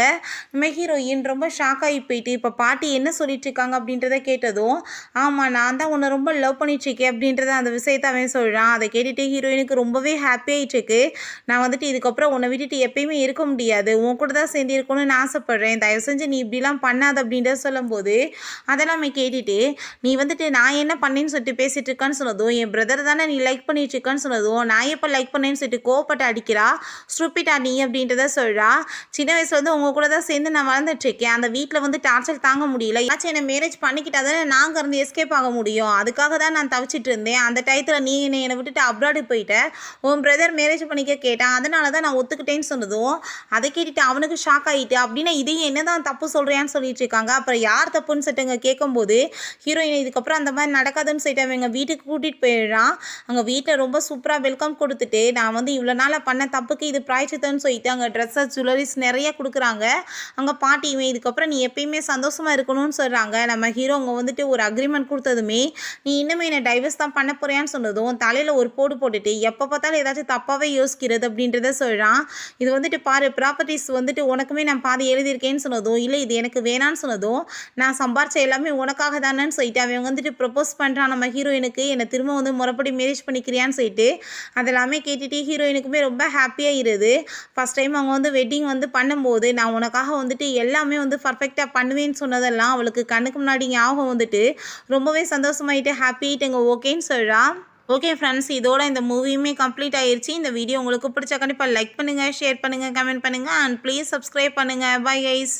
நம்ம ஹீரோயின் ரொம்ப ஷாக் ஆகி போயிட்டு, இப்ப பாட்டி என்ன சொல்லிட்டு இருக்காங்க அப்படின்றத கேட்டதும், "ஆமா நான் தான் உன்ன ரொம்ப லவ் பண்ணிட்டுருக்கேன்" அப்படின்றத அந்த விஷயத்த அவன் சொல்றான். அத கேட்டுட்டு ஹீரோயினுக்கு ரொம்பவே ஹாப்பி ஆயிட்டுருக்கு. "நான் வந்துட்டு இதுக்கப்புறம் உன்ன விட்டுட்டு எப்பயுமே இருக்க முடியாது. உன் கூட தான் சேர்ந்து இருக்கணும்னு ஆசைப்படுறேன். தயவு செஞ்சு நீ இப்படிலாம் பண்ணாத" அப்படின்றத சொல்லும்போது, அதெல்லாமே கேட்டுட்டு, "நீ வந்துட்டு நான் என்ன பண்ணேன்னு சொல்லிட்டு பேசிட்டு இருக்கன்னு" சொன்னதும், "என் பிரதர் தானே நீ லைக் பண்ணிட்டு இருக்கன்னு" சொன்னதும், "நான் எப்ப லைக் பண்ணேன்னு" சொல்லிட்டு கோவப்பட்டு அடிக்கிறா. "ஸ்டூபிட்டா நீ" அப்படின்றத சொல்றா. "சின்ன வயசுலேருந்து உங்க கூட தான் சேர்ந்து நான் வளர்ந்துட்டுருக்கேன். அந்த வீட்ல வந்து டார்ச்சர் தாங்க முடியல. யாராச்சும் என்ன மேரேஜ் பண்ணிக்கிட்டா தானே நான் அங்கருந்து எஸ்கேப் ஆக முடியும். அதுக்காக தான் நான் தவிச்சிட்டு இருந்தேன். அந்த டயத்துல நீ என்னை விட்டுட்டு அப்ராடு போயிட்ட. உன் பிரதர் மேரேஜ் பண்ணிக்க கேட்டான். அதனால தான் நான் ஒத்துக்கிட்டேன்னு" சொன்னதும், அத கேட்டுட்டு அவனுக்கு ஷாக் ஆயிட்டு, "அப்படின்னா இதையும் என்னதான் தப்பு சொல்றியான்னு" சொல்லிட்டு இருக்காங்க. அப்புறம் யார் தப்புன்னு சொல்லிட்டு அங்க கேட்கும்போது, ஹீரோயின் இதுக்கப்புறம் அந்த மாரி நடக்காதுன்னு சொல்லிட்டு அவங்க வீட்டுக்கு கூட்டிட்டு போயிடுறான். அங்க வீட்ல ரொம்ப சூப்பரா வெல்கம் குடுத்துட்டு, "நான் வந்து இவ்வளோ நாளா பண்ண தப்புக்கு இது பிராயச்சித்தம்னு" சொல்லிட்டு அங்க ட்ரெஸ்ஸஸ், ஜுவல்லரிஸ் நெறைய குடுக்குறாங்க. அங்க பாட்டியுமே, "இதுக்கப்புறம் நீ எப்பயுமே சந்தோஷமா இருக்கணும்னு" சொல்றாங்க. நம்ம ஹீரோ அங்க வந்துட்டு ஒரு அக்ரீமெண்ட் குடுத்ததுமே, "நீ இன்னுமே என்ன டைவர்ஸ் தான் பண்ண போறியான்னு" சொன்னதும், தலையில ஒரு போடு போட்டுட்டு, எப்ப பார்த்தாலும் ஏதாச்சும் தப்பாவே யோசிக்கிறது அப்படின்றத சொல்றான். "இது வந்துட்டு பாரு ப்ராப்பர்ட்டீஸ் வந்துட்டு உனக்குமே நான் பாதி எழுதியிருக்கேன்னு" சொன்னதும், "இல்ல இது எனக்கு வேணான்னு" சொன்னதும், "நான் சம்பாரிச்ச எல்லாமே உனக்காக தானேன்னு" சொல்லிட்டு அவன் வந்துட்டு ப்ரப்போஸ் பண்றான் நம்ம ஹீரோயினுக்கு. "என்ன திரும்ப வந்து முறைப்படி மேரேஜ் பண்ணிக்கிறியான்னு" சொல்லிட்டு. அதெல்லாமே கேட்டுட்டு ஹீரோயினுக்குமே ரொம்ப ஹாப்பியாயிருது. ஃபர்ஸ்ட் டைம் அவங்க வந்து வெட்டிங் வந்து பண்ணும்போது, "நான் உனக்காக வந்துட்டு எல்லாமே வந்து பர்ஃபெக்ட்டா பண்ணுவேன்னு" சொன்னதெல்லாம் அவளுக்கு கண்ணுக்கு முன்னாடி ஞாபகம் வந்துட்டு, ரொம்பவே சந்தோஷமாயிட்டு ஹாப்பி ஆயிட்டு அங்க ஓகேன்னு சொல்றா. ஓகே ஃப்ரெண்ட்ஸ், இதோட இந்த மூவியுமே கம்ப்ளீட் ஆயிருச்சு. இந்த வீடியோ உங்களுக்கு பிடிச்சா கண்டிப்பா லைக் பண்ணுங்க, ஷேர் பண்ணுங்க, கமெண்ட் பண்ணுங்க அண்ட் ப்ளீஸ் சப்ஸ்கிரைப் பண்ணுங்க. Bye guys.